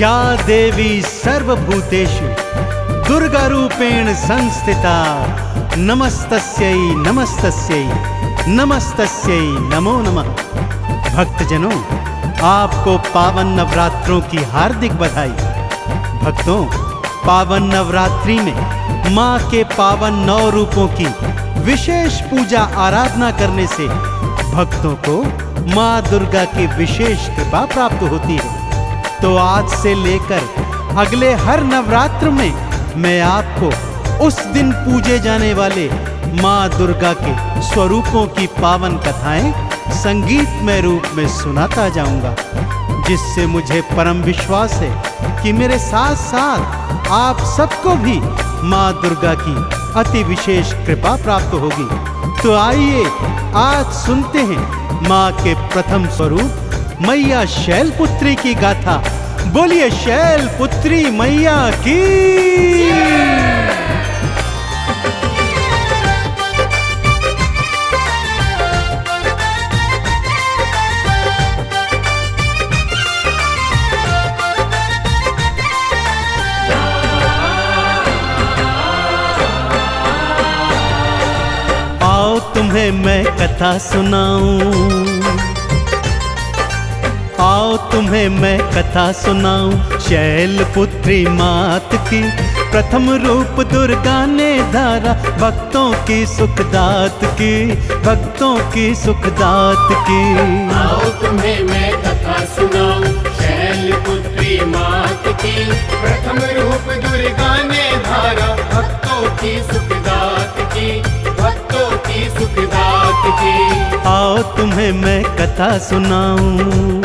या देवी सर्वभूतेषु दुर्गा रूपेण संस्थिता नमस्तस्यै नमस्तस्यै नमस्तस्यै नमो नमः। भक्तजनों, आपको पावन नवरात्रों की हार्दिक बधाई। भक्तों, पावन नवरात्रि में माँ के पावन 9 रूपों की विशेष पूजा आराधना करने से भक्तों को माँ दुर्गा की विशेष कृपा प्राप्त होती है। तो आज से लेकर अगले हर नवरात्र में मैं आपको उस दिन पूजे जाने वाले माँ दुर्गा के स्वरूपों की पावन कथाएं संगीतमय रूप में सुनाता जाऊंगा, जिससे मुझे परम विश्वास है कि मेरे साथ साथ आप सबको भी माँ दुर्गा की अति विशेष कृपा प्राप्त होगी। तो आइए आज सुनते हैं माँ के प्रथम स्वरूप मैया शैलपुत्री की गाथा। बोलिए शैलपुत्री मैया की। आओ तुम्हें मैं कथा सुनाऊं, आओ तुम्हें मैं कथा सुनाऊं शैलपुत्री मात की। प्रथम रूप दुर्गा ने धारा भक्तों की सुखदात की, भक्तों की सुखदात की। आओ तुम्हें मैं कथा सुनाऊं शैलपुत्री मात की। प्रथम रूप दुर्गा ने धारा भक्तों की सुखदात की, भक्तों की सुखदात की। आओ तुम्हें मैं कथा सुनाऊं।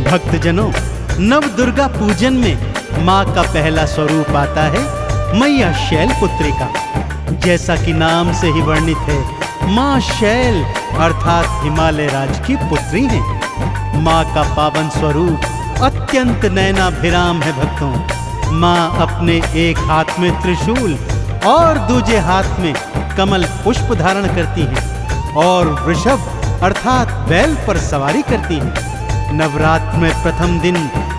भक्तजनों, नव दुर्गा पूजन में माँ का पहला स्वरूप आता है मैया शैलपुत्री का। जैसा कि नाम से ही वर्णित है, माँ शैल अर्थात हिमालय राज की पुत्री हैं। माँ का पावन स्वरूप अत्यंत नयनाभिराम है। भक्तों, माँ अपने एक हाथ में त्रिशूल और दूजे हाथ में कमल पुष्प धारण करती हैं और वृषभ अर्थात बैल पर सवारी करती हैं। नवरात्र में प्रथम दिन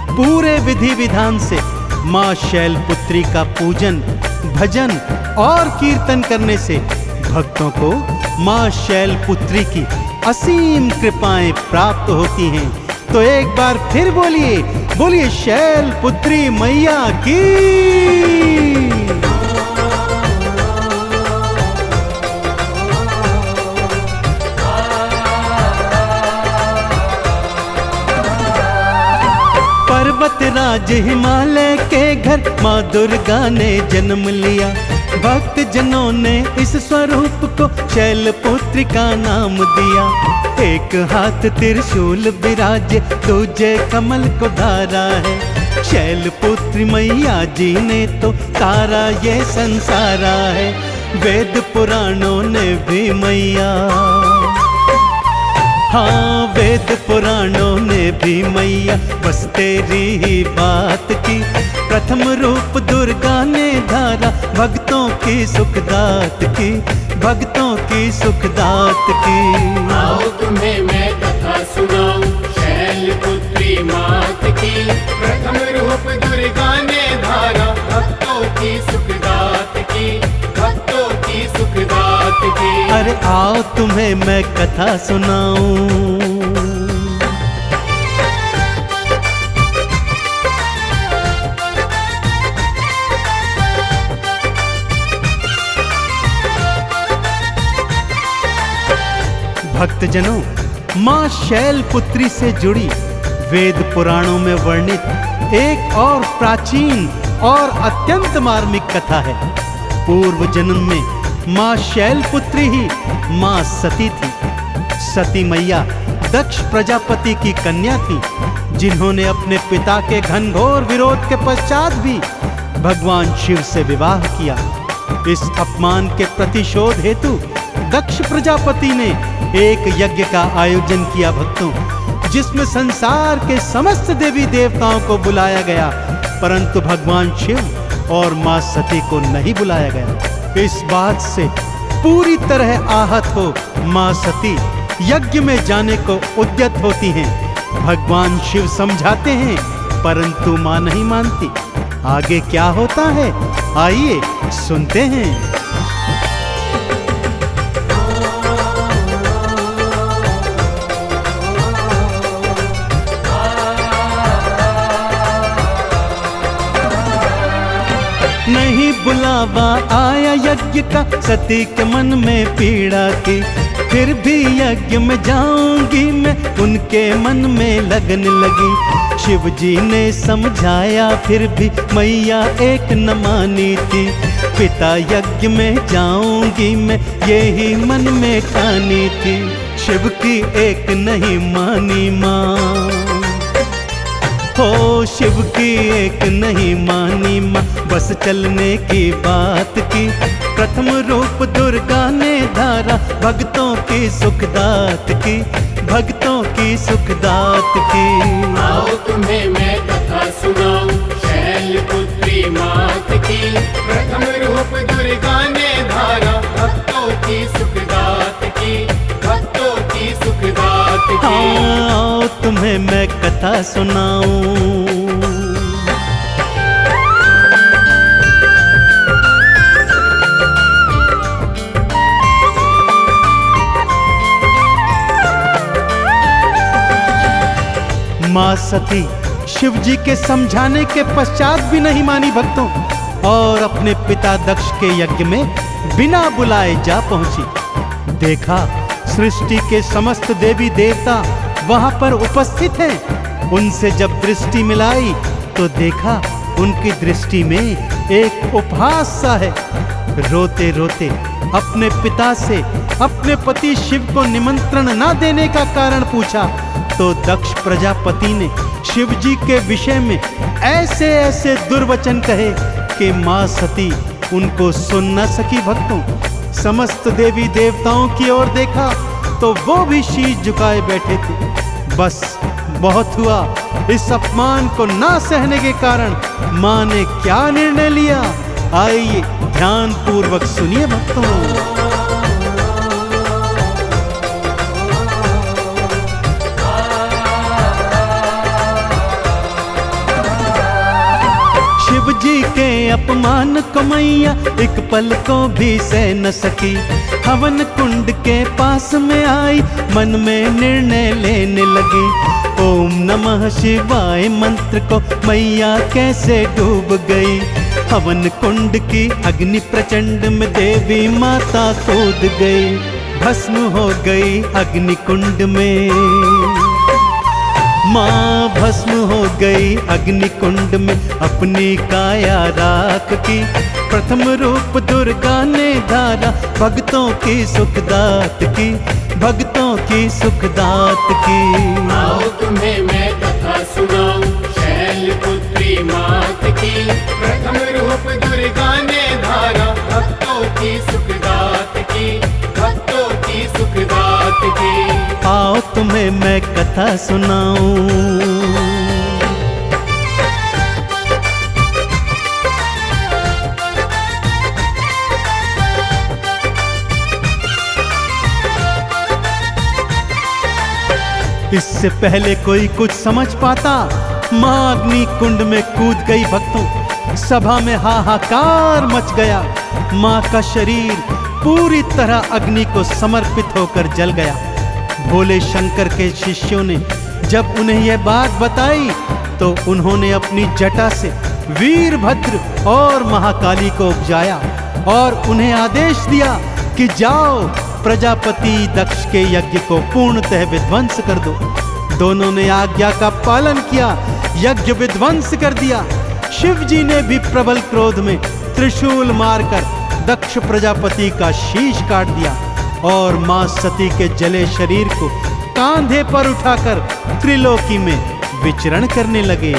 पूरे विधि विधान से माँ शैलपुत्री का पूजन, भजन और कीर्तन करने से भक्तों को माँ शैलपुत्री की असीम कृपाएं प्राप्त होती हैं। तो एक बार फिर बोलिए, बोलिए शैलपुत्री मैया की। पर्वत राज हिमालय के घर माँ दुर्गा ने जन्म लिया। भक्त जनों ने इस स्वरूप को शैलपुत्री का नाम दिया। एक हाथ त्रिशूल विराजे, दूजे कमल को धारा है। शैलपुत्री मैया जी ने तो तारा ये संसारा है। वेद पुराणों ने भी मैया, हाँ वेद पुराणों ने भी मैया बस तेरी ही बात की। प्रथम रूप दुर्गा ने धारा भक्तों की सुखदात की, भक्तों की सुखदात की। आओ तुम्हें मैं कथा सुनाऊं शैलपुत्री मात की। प्रथम रूप दुर्गा ने धारा भक्तों की सुखदात की, भक्तों की सुखदात की। अरे आओ तुम्हें मैं कथा सुनाऊं। भक्तजनों, माँ शैलपुत्री से जुड़ी वेद पुराणों में वर्णित एक और प्राचीन और अत्यंत मार्मिक कथा है। पूर्व जन्म में माँ शैलपुत्री ही माँ सती थी। सती मैया दक्ष प्रजापति की कन्या थी, जिन्होंने अपने पिता के घनघोर विरोध के पश्चात भी भगवान शिव से विवाह किया। इस अपमान के प्रतिशोध हेतु दक्ष प्रजापति ने एक यज्ञ का आयोजन किया भक्तों, जिसमें संसार के समस्त देवी देवताओं को बुलाया गया, परंतु भगवान शिव और मां सती को नहीं बुलाया गया। इस बात से पूरी तरह आहत हो मां सती यज्ञ में जाने को उद्यत होती हैं। भगवान शिव समझाते हैं, परंतु मां नहीं मानती। आगे क्या होता है, आइए सुनते हैं। नहीं बुलावा आया यज्ञ का, सती के मन में पीड़ा थी। फिर भी यज्ञ में जाऊंगी मैं, उनके मन में लगन लगी। शिव जी ने समझाया फिर भी मैया एक न मानी थी। पिता यज्ञ में जाऊंगी मैं, यही मन में ठानी थी। शिव की एक नहीं मानी माँ, हो शिव की एक नहीं मानी माँ, बस चलने की बात की। प्रथम रूप दुर्गा ने धारा, भक्तों की सुखदात की, भक्तों की सुखदात की। आओ तुम्हें मैं कथा सुनाऊं, शैलपुत्री मात की। प्रथम रूप दुर्गा ने धारा, भक्तों की सुखदात की, भक्तों की सुखदात की। आओ तुम्हें मैं कथा सुनाऊं। मां सती शिव जी के समझाने के पश्चात भी नहीं मानी भक्तों, और अपने पिता दक्ष के यज्ञ में बिना बुलाए जा पहुंची। देखा सृष्टि के समस्त देवी देवता वहां पर उपस्थित हैं। उनसे जब दृष्टि मिलाई तो देखा उनकी दृष्टि में एक उपहास सा है। रोते रोते अपने पिता से अपने पति शिव को निमंत्रण न देने का कारण पूछा, तो दक्ष प्रजापति ने शिव जी के विषय में ऐसे ऐसे दुर्वचन कहे कि मां सती उनको सुन न सकी। भक्तों, समस्त देवी देवताओं की ओर देखा तो वो भी शीश झुकाए बैठे थे। बस बहुत हुआ, इस अपमान को ना सहने के कारण मां ने क्या निर्णय लिया, आइए ध्यान पूर्वक सुनिए भक्तों। शिव जी के अपमान को मैया एक पल को भी सह न सकी। हवन कुंड के पास में आई, मन में निर्णय लेने लगी। ओम नमः शिवाय मंत्र को मैया कैसे डूब गई। हवन कुंड की अग्नि प्रचंड में देवी माता कूद गई। भस्म हो गई अग्नि कुंड में माँ, भस्म हो गई अग्नि कुंड में अपनी काया राख की। प्रथम रूप दुर्गा ने धारा, भक्तों की सुखदात की, भक्तों की सुखदात की। आओ तुम्हें मैं कथा सुनाऊं, शैलपुत्री मात की। प्रथम रूप दुर्गा ने धारा, भक्तों की सुखदात की, भक्तों की सुखदात की। आओ तुम्हें मैं कथा सुनाऊं। इससे पहले कोई कुछ समझ पाता, मां अग्नि कुंड में कूद गई। भक्तों, सभा में हाहाकार मच गया। मां का शरीर पूरी तरह अग्नि को समर्पित होकर जल गया। भोले शंकर के शिष्यों ने जब उन्हें यह बात बताई तो उन्होंने अपनी जटा से वीरभद्र और महाकाली को उपजाया और उन्हें आदेश दिया कि जाओ प्रजापति दक्ष के यज्ञ को पूर्णतः विध्वंस कर दो। दोनों ने आज्ञा का पालन किया, यज्ञ विध्वंस कर दिया। शिव जी ने भी प्रबल क्रोध में त्रिशूल मारकर दक्ष प्रजापति का शीश काट दिया और मां सती के जले शरीर को कांधे पर उठाकर त्रिलोकी में विचरण करने लगे।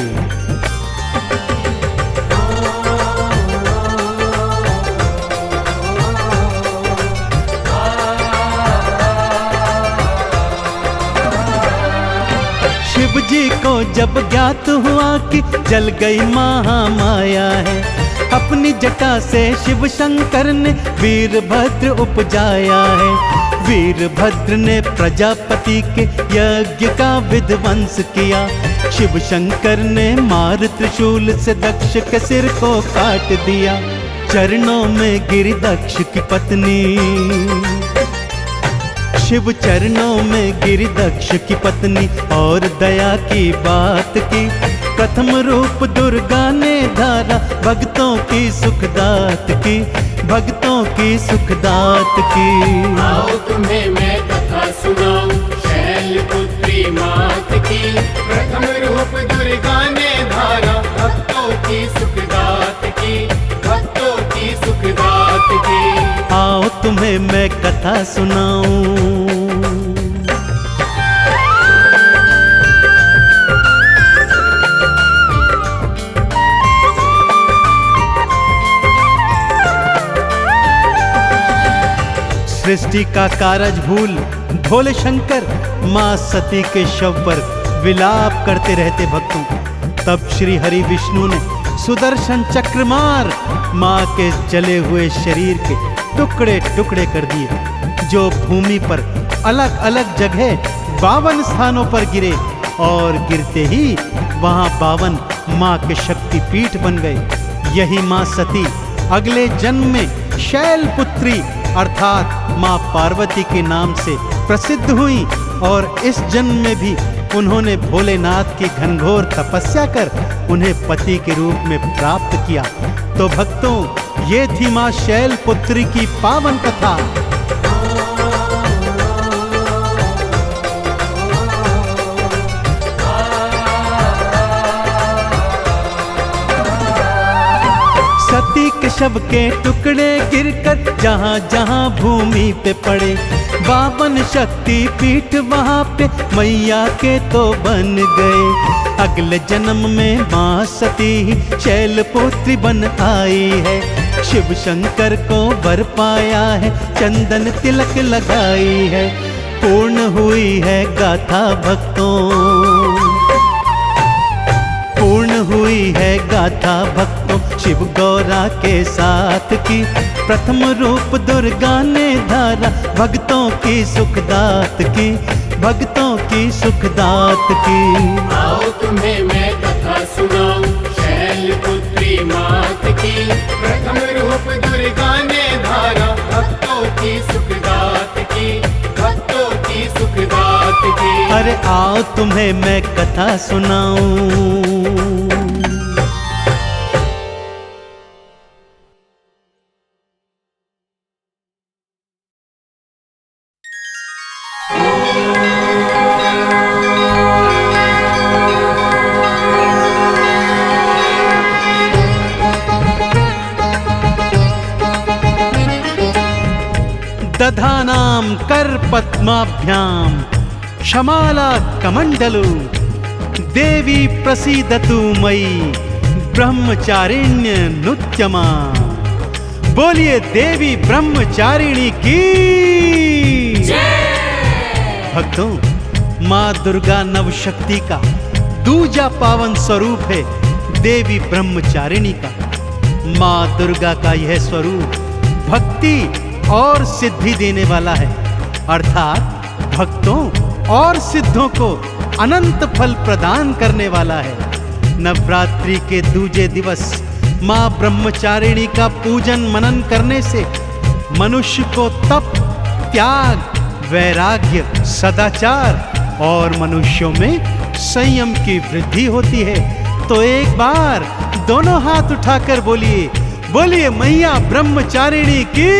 शिव जी को जब ज्ञात हुआ कि जल गई महामाया है, अपनी जटा से शिव शंकर ने वीरभद्र उपजाया है। वीरभद्र ने प्रजापति के यज्ञ का विध्वंस किया। शिव शंकर ने मार त्रिशूल से दक्ष के सिर को काट दिया। चरणों में गिरी दक्ष की पत्नी, शिव चरणों में गिरी दक्ष की पत्नी और दया की बात की। प्रथम रूप दुर्गा ने धारा भक्तों की सुखदात की, भक्तों की सुखदात की। आओ तुम्हें मैं कथा सुनाऊं शैलपुत्री मात की। प्रथम रूप दुर्गा ने धारा भक्तों की सुखदात की, भक्तों की सुखदात की। आओ तुम्हें मैं कथा सुनाऊं। सृष्टि का कारज भूल भोले शंकर मां सती के शव पर विलाप करते रहते भक्तों। तब श्री हरि विष्णु ने सुदर्शन चक्र मार मां के जले हुए शरीर के टुकड़े टुकड़े कर दिए, जो भूमि पर अलग अलग जगह 52 स्थानों पर गिरे और गिरते ही वहां 52 मां के शक्ति पीठ बन गए। यही मां सती अगले जन्म में शैलपुत्री अर्थात मां पार्वती के नाम से प्रसिद्ध हुई और इस जन्म में भी उन्होंने भोलेनाथ की घनघोर तपस्या कर उन्हें पति के रूप में प्राप्त किया। तो भक्तों, ये थी मां शैलपुत्री की पावन कथा। सती के शव के टुकड़े गिरकर जहाँ जहाँ भूमि पे पड़े, 52 शक्ति पीठ वहाँ पे मैया के तो बन गए। अगले जन्म में माँ सती शैलपुत्री बन आई है। शिव शंकर को वर पाया है, चंदन तिलक लगाई है। पूर्ण हुई है गाथा भक्तों, पूर्ण हुई है गाथा भक्तों शिव गौरा के साथ की। प्रथम रूप दुर्गा ने धारा भक्तों की सुखदात की, भक्तों की सुखदात की। आओ तुम्हें मैं कथा सुनाऊं शैलपुत्री मात की। प्रथम रूप दुर्गा ने धारा भक्तों की सुखदात की, भक्तों की सुखदात की। अरे आओ तुम्हें मैं कथा सुनाऊं। दधानां कर पद्माभ्यां क्षमाला कमंडलु। देवी प्रसीदतु मयि ब्रह्मचारिण्य नुत्यमा। बोलिए देवी ब्रह्मचारिणी की भक्तों, माँ दुर्गा नवशक्ति का दूजा पावन स्वरूप है देवी ब्रह्मचारिणी का। माँ दुर्गा का यह स्वरूप भक्ति और सिद्धि देने वाला है, अर्थात भक्तों और सिद्धों को अनंत फल प्रदान करने वाला है। नवरात्रि के दूजे दिवस माँ ब्रह्मचारिणी का पूजन मनन करने से मनुष्य को तप, त्याग, वैराग्य, सदाचार और मनुष्यों में संयम की वृद्धि होती है। तो एक बार दोनों हाथ उठाकर बोलिए, बोलिए मैया ब्रह्मचारिणी की।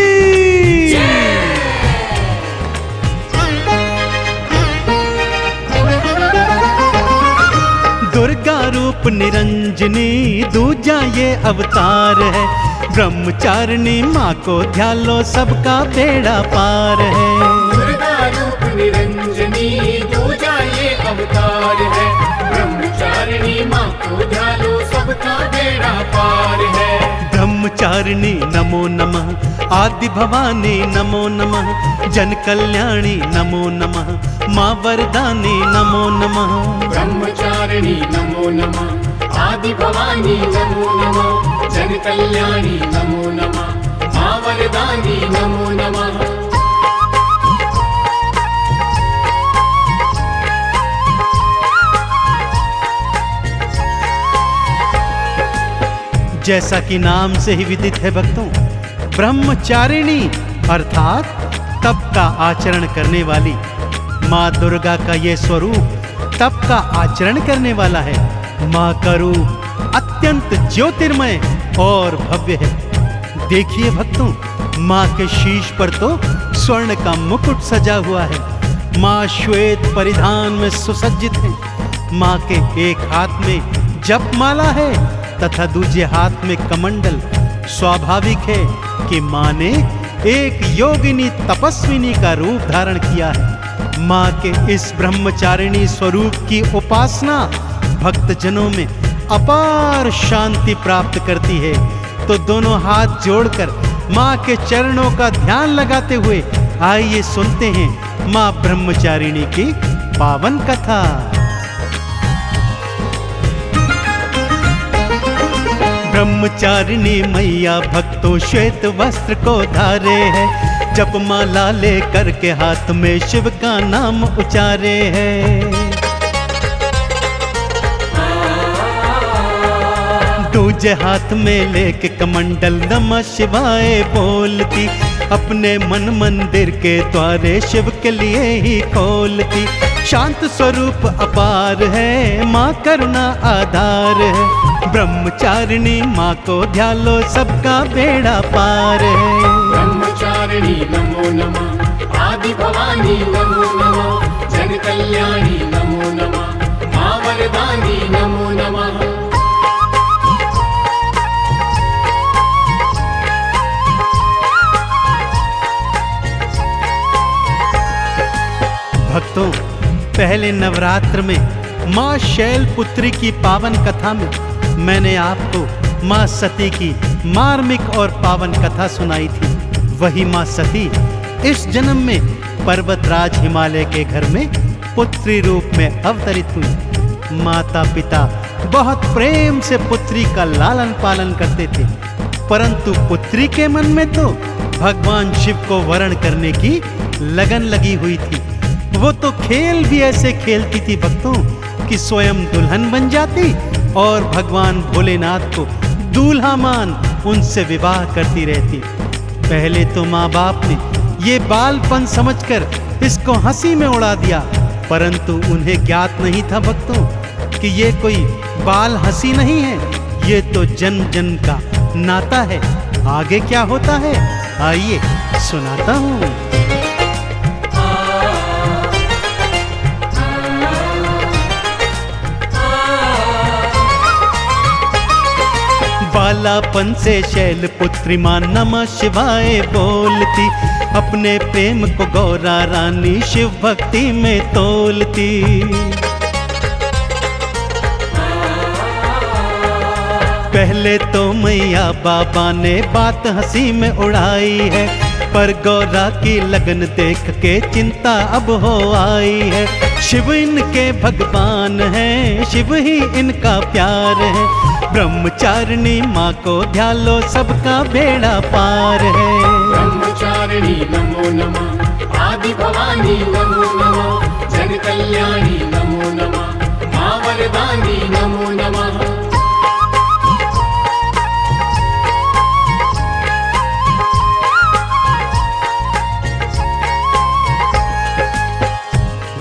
दुर्गा रूप निरंजनी दूजा ये अवतार है। ब्रह्मचारिणी माँ को ध्यालो सबका बेड़ा पार है। दुर्गा रूप निरंजनी दूजा ये अवतार है। ब्रह्मचारिणी माँ को ध्यालो सबका बेड़ा पार है। ब्रह्मचारिणी नमो नमः, आदि भवानी नमो नमः, जन कल्याणी नमो नमः, माँ वरदानी नमो नमः। ब्रह्मचारिणी नमो नमः, आदि भवानी नमो नमः, जन कल्याणी नमो नमः, मां वरदानी नमो नमः। जैसा कि नाम से ही विदित है भक्तों, ब्रह्मचारिणी अर्थात तप का आचरण करने वाली माँ दुर्गा का ये स्वरूप तप का आचरण करने वाला है। माँ का रूप अत्यंत ज्योतिर्मय और भव्य है। देखिए भक्तों, माँ के शीश पर तो स्वर्ण का मुकुट सजा हुआ है। माँ श्वेत परिधान में सुसज्जित है। माँ के एक हाथ में जपमाला है तथा दूसरे हाथ में कमंडल। स्वाभाविक है कि माँ ने एक योगिनी तपस्विनी का रूप धारण किया है। माँ के इस ब्रह्मचारिणी स्वरूप की उपासना भक्तजनों में अपार शांति प्राप्त करती है। तो दोनों हाथ जोड़कर माँ के चरणों का ध्यान लगाते हुए आइए सुनते हैं माँ ब्रह्मचारिणी की पावन कथा। ब्रह्मचारिणी मैया भक्तों श्वेत वस्त्र को धारे है। जपमाला ले करके हाथ में शिव का नाम उचारे है। दूजे हाथ में लेके कमंडल नमः शिवाय बोलती। अपने मन मंदिर के द्वारे शिव के लिए ही खोलती। शांत स्वरूप अपार है, माँ करुणा आधार है। ब्रह्मचारिणी माँ को ध्यालो सबका बेड़ा पार है। ब्रह्मचारिणी नमो नमः, आदि भवानी नमो नमः, जन कल्याणी नमो नमः, मां वरदानी नमो नमः। भक्तों, पहले नवरात्र में माँ शैलपुत्री की पावन कथा में मैंने आपको माँ सती की मार्मिक और पावन कथा सुनाई थी। वही माँ सती इस जन्म में पर्वतराज हिमालय के घर में पुत्री रूप में अवतरित हुई। माता पिता बहुत प्रेम से पुत्री का लालन पालन करते थे, परंतु पुत्री के मन में तो भगवान शिव को वरण करने की लगन लगी हुई थी। वो तो खेल भी ऐसे खेलती थी भक्तों कि स्वयं दुल्हन बन जाती और भगवान भोलेनाथ को दूल्हा मान उनसे विवाह करती रहती। पहले तो माँ बाप ने ये बालपन समझकर इसको हंसी में उड़ा दिया, परंतु उन्हें ज्ञात नहीं था भक्तों कि ये कोई बाल हंसी नहीं है, ये तो जन्म जन्म का नाता है। आगे क्या होता है आइए सुनाता हूँ। बालापन से शैलपुत्री माँ नमः शिवाय बोलती। अपने प्रेम को गौरा रानी शिव भक्ति में तोलती। पहले तो मैया बाबा ने बात हंसी में उड़ाई है, पर गौरा की लगन देख के चिंता अब हो आई है। शिव इनके भगवान हैं, शिव ही इनका प्यार है। ब्रह्मचारिणी माँ को ध्यालो सबका बेड़ा पार है। ब्रह्मचारिणी नमो नमः, आदि भवानी नमो नमः, जन कल्याणी नमो नमः, मां वरदानी नमो नमः।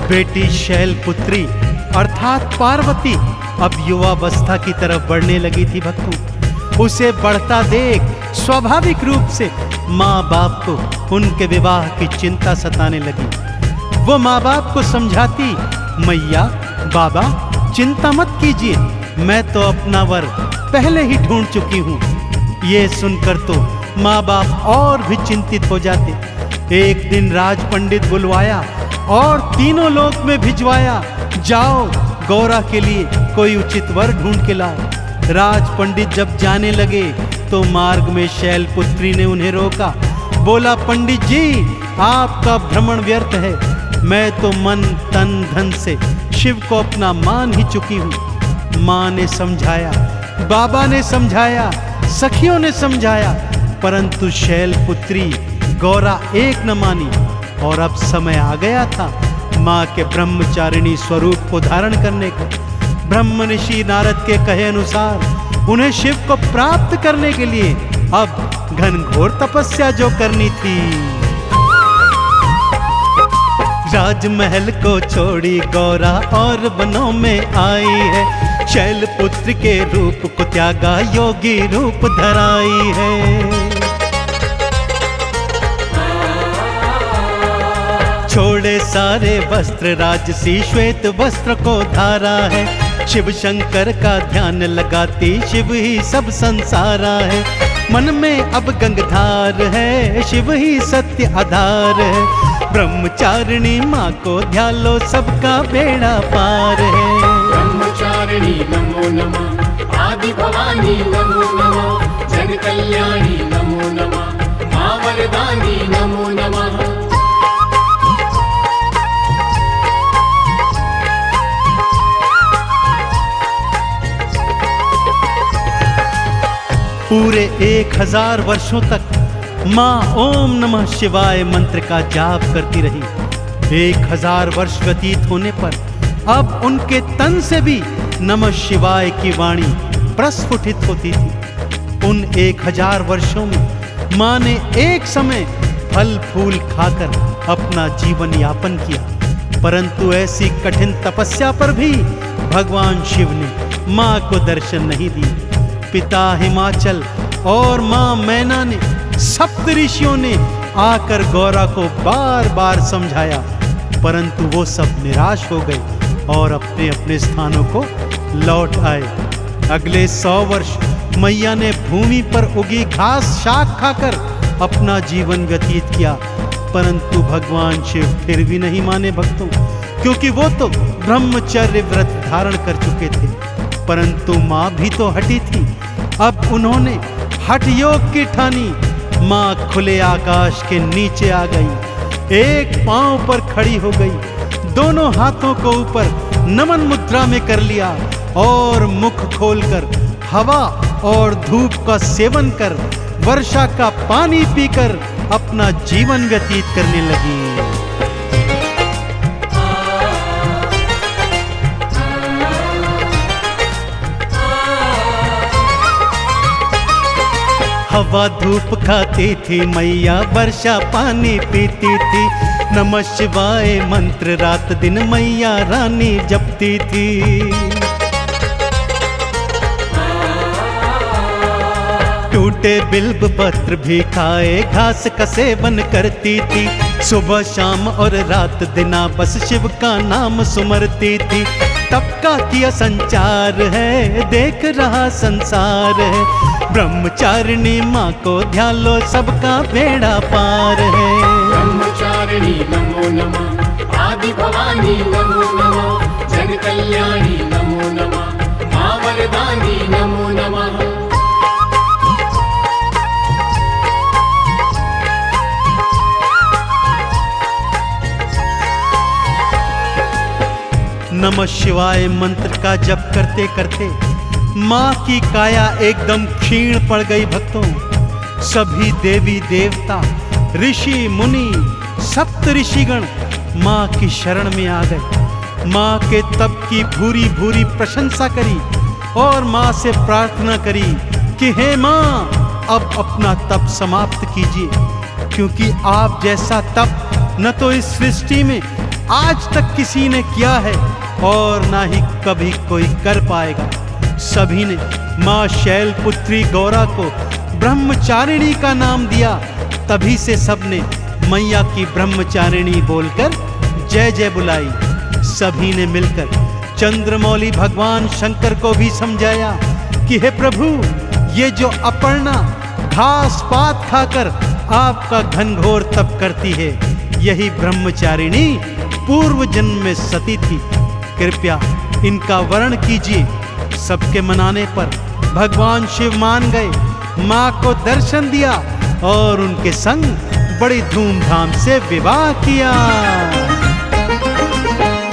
बेटी शैलपुत्री अर्थात पार्वती अब युवावस्था की तरफ बढ़ने लगी थी भक्तों। उसे बढ़ता देख स्वाभाविक रूप से माँ बाप को उनके विवाह की चिंता सताने लगी। वो माँ बाप को समझाती, मैया बाबा चिंता मत कीजिए, मैं तो अपना वर पहले ही ढूंढ चुकी हूँ। ये सुनकर तो माँ बाप और भी चिंतित हो जाते। एक दिन राज पंडित बुलवाया और तीनों लोक में भिजवाया, जाओ गौरा के लिए कोई उचित वर ढूंढ के लाओ। राज पंडित जब जाने लगे तो मार्ग में शैलपुत्री ने उन्हें रोका। बोला, पंडित जी आपका भ्रमण व्यर्थ है, मैं तो मन तन धन से शिव को अपना मान ही चुकी हूँ। माँ ने समझाया, बाबा ने समझाया, सखियों ने समझाया, परंतु शैलपुत्री गौरा एक न मानी। और अब समय आ गया था माँ के ब्रह्मचारिणी स्वरूप को धारण करने का। ब्रह्म ऋषि नारद के कहे अनुसार उन्हें शिव को प्राप्त करने के लिए अब घनघोर तपस्या जो करनी थी। राजमहल को छोड़ी गौरा और वनों में आई है, शैलपुत्र के रूप को त्यागा योगी रूप धराई है। छोड़े सारे वस्त्र राजसी श्वेत वस्त्र को धारा है, शिव शंकर का ध्यान लगाती शिव ही सब संसारा है। मन में अब गंगाधार है, शिव ही सत्य आधार है। ब्रह्मचारिणी माँ को ध्यालो सबका बेड़ा पार है। ब्रह्मचारिणी नमो नमः, आदि भवानी नमो नमः, जन कल्याणी नमो नमः, माँ वरदानी नमो नमः। पूरे 1000 वर्षों तक माँ ओम नमः शिवाय मंत्र का जाप करती रही। 1000 वर्ष व्यतीत होने पर अब उनके तन से भी नमः शिवाय की वाणी प्रस्फुटित होती थी। उन 1000 वर्षों में माँ ने एक समय फल फूल खाकर अपना जीवन यापन किया, परंतु ऐसी कठिन तपस्या पर भी भगवान शिव ने माँ को दर्शन नहीं दिए। पिता हिमाचल और माँ मैना ने, सप्त ऋषियों ने आकर गौरा को बार बार समझाया, परंतु वो सब निराश हो गए और अपने अपने स्थानों को लौट आए। अगले 100 वर्ष मैया ने भूमि पर उगी घास शाक खाकर अपना जीवन व्यतीत किया, परंतु भगवान शिव फिर भी नहीं माने भक्तों, क्योंकि वो तो ब्रह्मचर्य व्रत धारण कर चुके थे। परंतु माँ भी तो हटी थी। अब उन्होंने हठ योग की ठानी। माँ खुले आकाश के नीचे आ गई, एक पांव पर खड़ी हो गई, दोनों हाथों को ऊपर नमन मुद्रा में कर लिया और मुख खोलकर हवा और धूप का सेवन कर वर्षा का पानी पीकर अपना जीवन व्यतीत करने लगी। हवा धूप खाती थी मैया, वर्षा पानी पीती थी, नमः शिवाय मंत्र रात दिन मैया रानी जपती थी। टूटे बिल्व पत्र भी खाए घास का सेवन करती थी, सुबह शाम और रात दिना बस शिव का नाम सुमरती थी। तप का किया संचार है, देख रहा संसार है, ब्रह्मचारिणी माँ को ध्यान लो सबका बेड़ा पार है। ब्रह्मचारिणी नमो नमः, आदि भवानी नमो नमः, जन कल्याणी नमो नमः, माँ वरदानी नमो नमः। नमः शिवाय मंत्र का जप करते करते माँ की काया एकदम क्षीण पड़ गई भक्तों। सभी देवी देवता, ऋषि मुनि, सप्त ऋषिगण माँ की शरण में आ गए। माँ के तप की भूरी भूरी प्रशंसा करी और माँ से प्रार्थना करी कि हे माँ, अब अपना तप समाप्त कीजिए, क्योंकि आप जैसा तप न तो इस सृष्टि में आज तक किसी ने किया है और ना ही कभी कोई कर पाएगा। सभी ने माँ शैलपुत्री गौरा को ब्रह्मचारिणी का नाम दिया। तभी से सबने मैया की ब्रह्मचारिणी बोलकर जय जय बुलाई। सभी ने मिलकर चंद्रमौली भगवान शंकर को भी समझाया कि हे प्रभु, ये जो अपर्णा घास पात खाकर आपका घनघोर तप करती है, यही ब्रह्मचारिणी पूर्व जन्म में सती थी। कृपया इनका वर्ण कीजिए। सबके मनाने पर भगवान शिव मान गए, माँ को दर्शन दिया और उनके संग बड़ी धूमधाम से विवाह किया।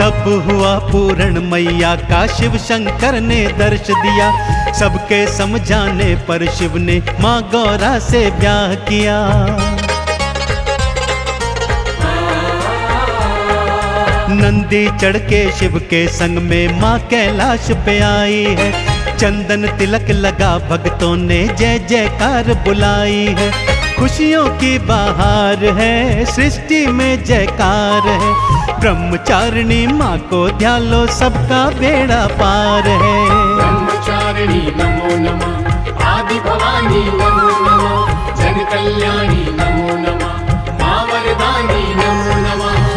तब हुआ पूर्ण मैया का शिव शंकर ने दर्श दिया। सबके समझाने पर शिव ने माँ गौरा से ब्याह किया। नंदी चढ़ के शिव के संग में माँ कैलाश पे आई है। चंदन तिलक लगा भक्तों ने जय जयकार बुलाई है। खुशियों की बहार है, सृष्टि में जयकार है। ब्रह्मचारिणी माँ को ध्यान लो, सबका बेड़ा पार है। ब्रह्मचारिणी नमो नमः, आदि भवानी नमो नमः, जन कल्याणी नमो नमः, माँ वरदानी नमो नमः।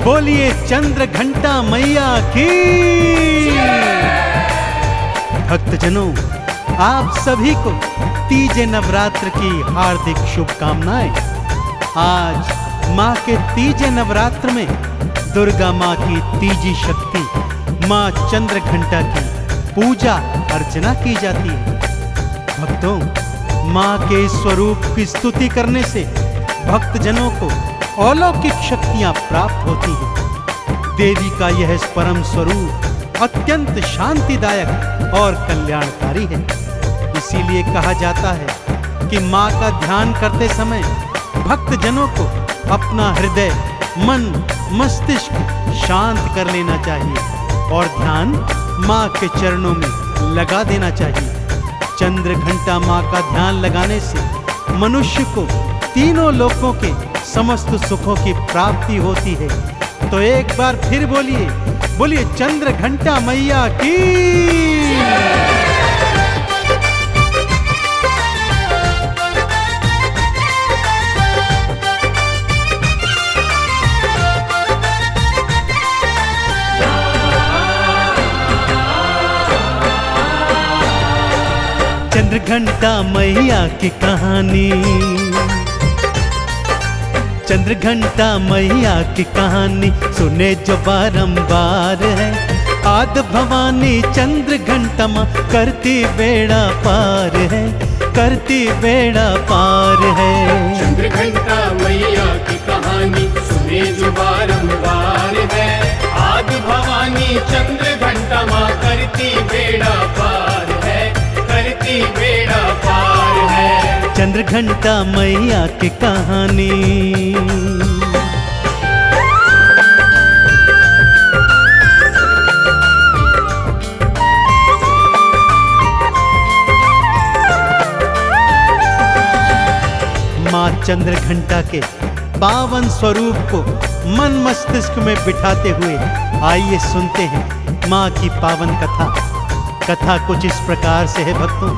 बोलिए चंद्र घंटा मैया की। भक्तजनों, आप सभी को तीजे नवरात्र की हार्दिक शुभकामनाएं। आज माँ के तीजे नवरात्र में दुर्गा माँ की तीजी शक्ति माँ चंद्र घंटा की पूजा अर्चना की जाती है। भक्तों, माँ के स्वरूप की स्तुति करने से भक्तजनों को अलौकिक शक्तियां प्राप्त होती हैं। देवी का यह परम स्वरूप अत्यंत शांतिदायक और कल्याणकारी है। इसीलिए कहा जाता है कि माँ का ध्यान करते समय भक्तजनों को अपना हृदय, मन, मस्तिष्क शांत कर लेना चाहिए और ध्यान माँ के चरणों में लगा देना चाहिए। चंद्र घंटा माँ का ध्यान लगाने से मनुष्य को तीनों लोकों के समस्त सुखों की प्राप्ति होती है। तो एक बार फिर बोलिए, बोलिए चंद्र घंटा मैया की। चंद्र घंटा मैया की कहानी, चंद्र घंटा मैया की कहानी सुने जो बारंबार है। आद भवानी चंद्र घंटा माँ करती बेड़ा पार है, करती बेड़ा पार है। चंद्र घंटा मैया की कहानी सुने जो बारंबार है। आद भवानी चंद्र घंटा माँ करती बेड़ा पार है, करती बेड़ा पार है। चंद्र घंटा मैया की कहानी। माँ चंद्र घंटा के पावन स्वरूप को मन मस्तिष्क में बिठाते हुए आइए सुनते हैं माँ की पावन कथा। कथा कुछ इस प्रकार से है भक्तों।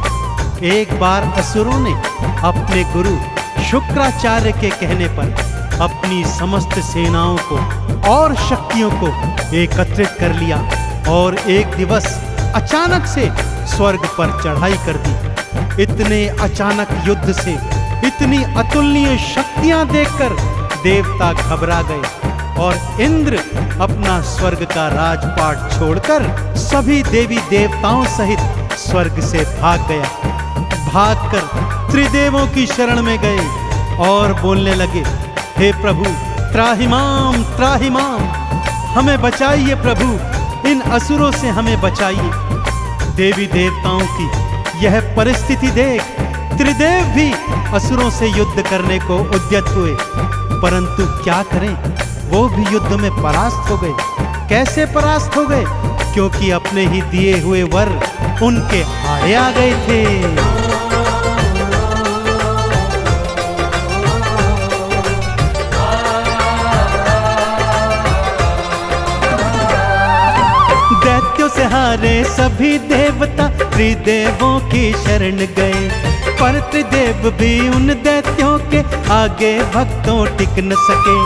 एक बार असुरों ने अपने गुरु शुक्राचार्य के कहने पर अपनी समस्त सेनाओं को और शक्तियों को एकत्रित कर लिया और एक दिवस अचानक से स्वर्ग पर चढ़ाई कर दी। इतने अचानक युद्ध से इतनी अतुलनीय शक्तियां देखकर देवता घबरा गए और इंद्र अपना स्वर्ग का राजपाट छोड़कर सभी देवी देवताओं सहित स्वर्ग से भाग गया। भागकर त्रिदेवों की शरण में गए और बोलने लगे, हे प्रभु त्राहिमाम त्राहिमाम, हमें बचाइए प्रभु, इन असुरों से हमें बचाइए। देवी देवताओं की यह परिस्थिति देख त्रिदेव भी असुरों से युद्ध करने को उद्यत हुए, परंतु क्या करें, वो भी युद्ध में परास्त हो गए। कैसे परास्त हो गए? क्योंकि अपने ही दिए हुए वर उनके आड़े आ गए थे। दैत्यों से हारे सभी देवता त्रिदेवों की शरण गए, पर त्रिदेव भी उन दैत्यों के आगे भक्तों टिक न सके।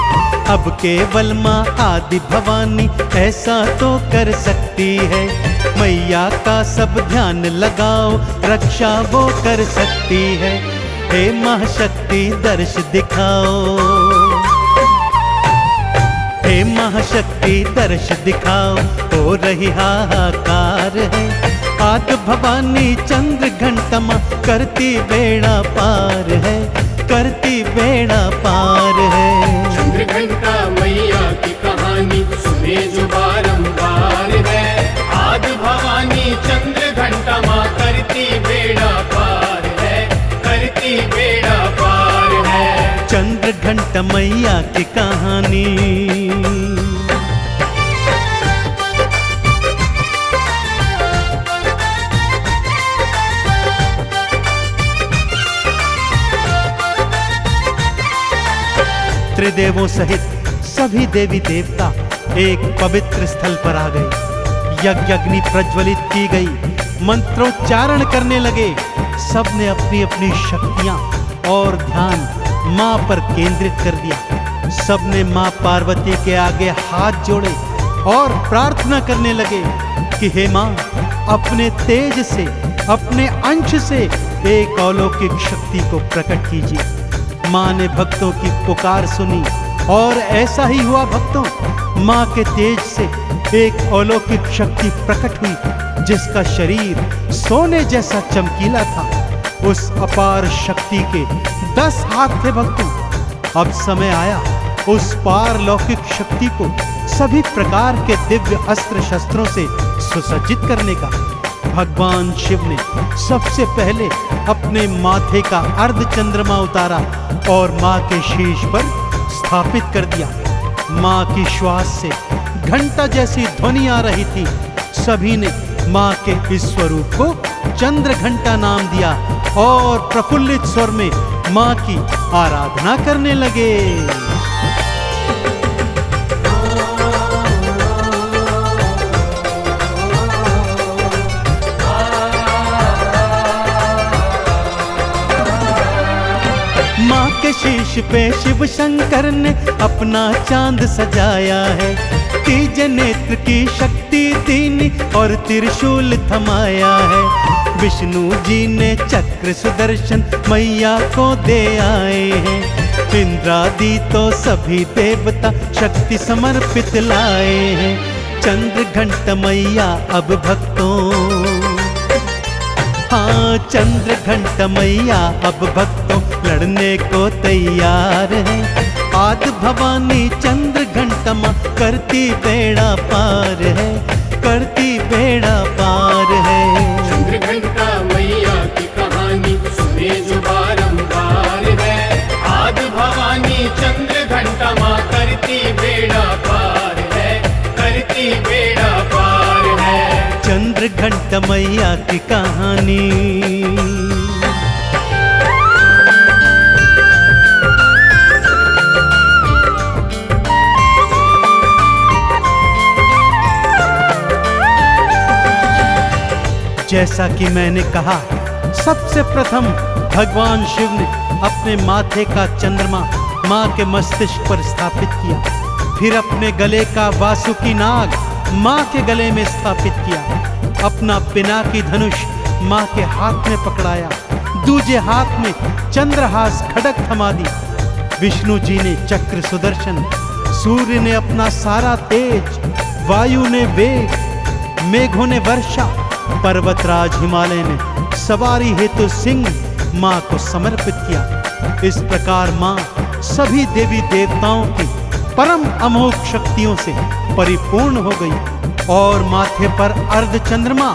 अब केवल माँ आदि भवानी ऐसा तो कर सकती है, मैया का सब ध्यान लगाओ, रक्षा वो कर सकती है। हे महाशक्ति दर्श दिखाओ, हे महाशक्ति दर्श दिखाओ, हो रही हाहाकार है। आद भवानी चंद्र घंटा माँ करती बेड़ा पार है, करती बेड़ा पार है। चंद्र घंटा मैया की कहानी सुने जो बारंबार है। आद भवानी चंद्र घंटा माँ करती बेड़ा पार है, करती बेड़ा पार है। चंद्र घंटा मैया की कहानी। त्रिदेवों सहित सभी देवी देवता एक पवित्र स्थल पर आ गए। यज्ञ अग्नि प्रज्वलित की गई, मंत्रोच्चारण करने लगे। सबने अपनी अपनी शक्तियां और ध्यान मां पर केंद्रित कर दिया। सबने मां पार्वती के आगे हाथ जोड़े और प्रार्थना करने लगे कि हे मां, अपने तेज से, अपने अंश से एक अलौकिक शक्ति को प्रकट कीजिए। मां ने भक्तों की पुकार सुनी और ऐसा ही हुआ भक्तों। मां के तेज से एक अलौकिक शक्ति प्रकट हुई जिसका शरीर सोने जैसा चमकीला था। उस अपार शक्ति के 10 हाथ थे भक्तों। अब समय आया उस पारलौकिक शक्ति को सभी प्रकार के दिव्य अस्त्र शस्त्रों से सुसज्जित करने का। भगवान शिव ने सबसे पहले अपने माथे का अर्ध चंद्रमा उतारा और मां के शीश पर स्थापित कर दिया। मां की श्वास से घंटा जैसी ध्वनि आ रही थी। सभी ने मां के इस स्वरूप को चंद्र घंटा नाम दिया और प्रफुल्लित स्वर में मां की आराधना करने लगे। मां के शीश पे शिव शंकर ने अपना चांद सजाया है। तीजे नेत्र की शक्ति दीनी और त्रिशूल थमाया है। विष्णु जी ने चक्र सुदर्शन मैया को दे आए हैं। इंद्रादि तो सभी देवता शक्ति समर्पित लाए हैं। चंद्र घंटा मैया अब भक्तों, हाँ चंद्र घंटा मैया अब भक्तों लड़ने को तैयार है। आद भवानी चंद्र घंटा माँ करती बेड़ा पार है, करती बेड़ा पार है। चंद्र घंटा मैया की कहानी सुने जो बारंबार है। आद भवानी चंद्र घंटा माँ करती बेड़ा पार है, करती बेड़ा पार है। चंद्र घंटा मैया की कहानी। जैसा कि मैंने कहा, सबसे प्रथम भगवान शिव ने अपने माथे का चंद्रमा मां के मस्तिष्क पर स्थापित किया। फिर अपने गले का वासुकी नाग मां के गले में स्थापित किया। अपना पिनाकी धनुष मां के हाथ में पकड़ाया। दूजे हाथ में चंद्रहास खड़ग थमा दी। विष्णु जी ने चक्र सुदर्शन, सूर्य ने अपना सारा तेज, वायु ने वेग, मेघों ने वर्षा, पर्वतराज हिमालय ने सवारी हेतु सिंह मां को समर्पित किया। इस प्रकार मां सभी देवी देवताओं की परम अमोघ शक्तियों से परिपूर्ण हो गई और माथे पर अर्ध चंद्रमा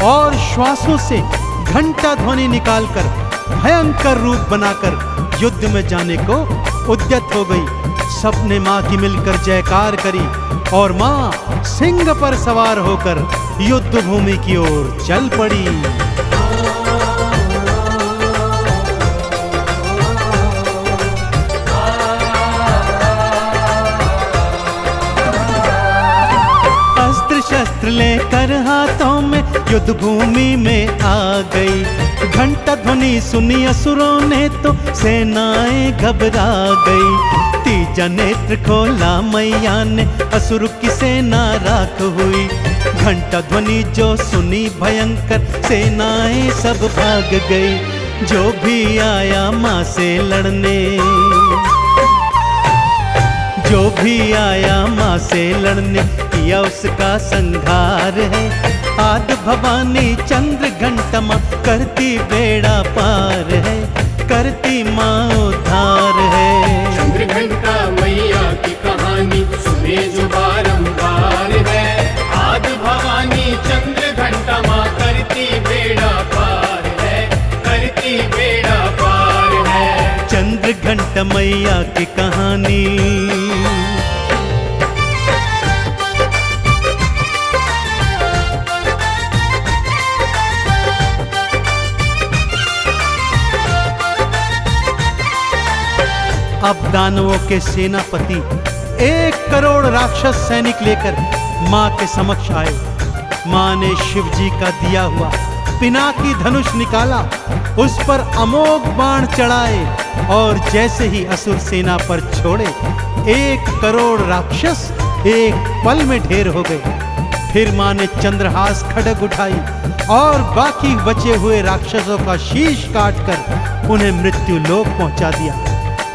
और श्वासों से घंटा ध्वनि निकालकर भयंकर रूप बनाकर युद्ध में जाने को उद्यत हो गई। सबने मां की मिलकर जयकार करी और मां सिंह पर सवार होकर युद्ध भूमि की ओर चल पड़ी। अस्त्र शस्त्र लेकर हाथों में युद्ध भूमि में आ गई। घंटा ध्वनि सुनी असुरों ने तो सेनाएं घबरा गई। तीजा नेत्र खोला मैया ने, असुर की सेना राख हुई। घंटा ध्वनि जो सुनी भयंकर, सेनाएं सब भाग गई। जो भी आया मां से लड़ने, जो भी आया माँ से लड़ने, किया उसका संहार है। आदि भवानी चंद्र घंटा माँ करती बेड़ा पार है, करती माँ उद्धार है। चंद्र घंटा मैया की कहानी सुने जो बारंबार है। आदि भवानी चंद्र घंटा माँ करती बेड़ा पार है, करती बेड़ा पार है। चंद्र घंटा मैया की कहानी। अब दानवों के सेनापति 1 करोड़ राक्षस सैनिक लेकर मां के समक्ष आए। मां ने शिव जी का दिया हुआ पिनाकी धनुष निकाला, उस पर अमोघ बाण चढ़ाए और जैसे ही असुर सेना पर छोड़े 1 करोड़ राक्षस एक पल में ढेर हो गए। फिर मां ने चंद्रहास खड्ग उठाई और बाकी बचे हुए राक्षसों का शीश काटकर उन्हें मृत्यु लोक पहुंचा दिया।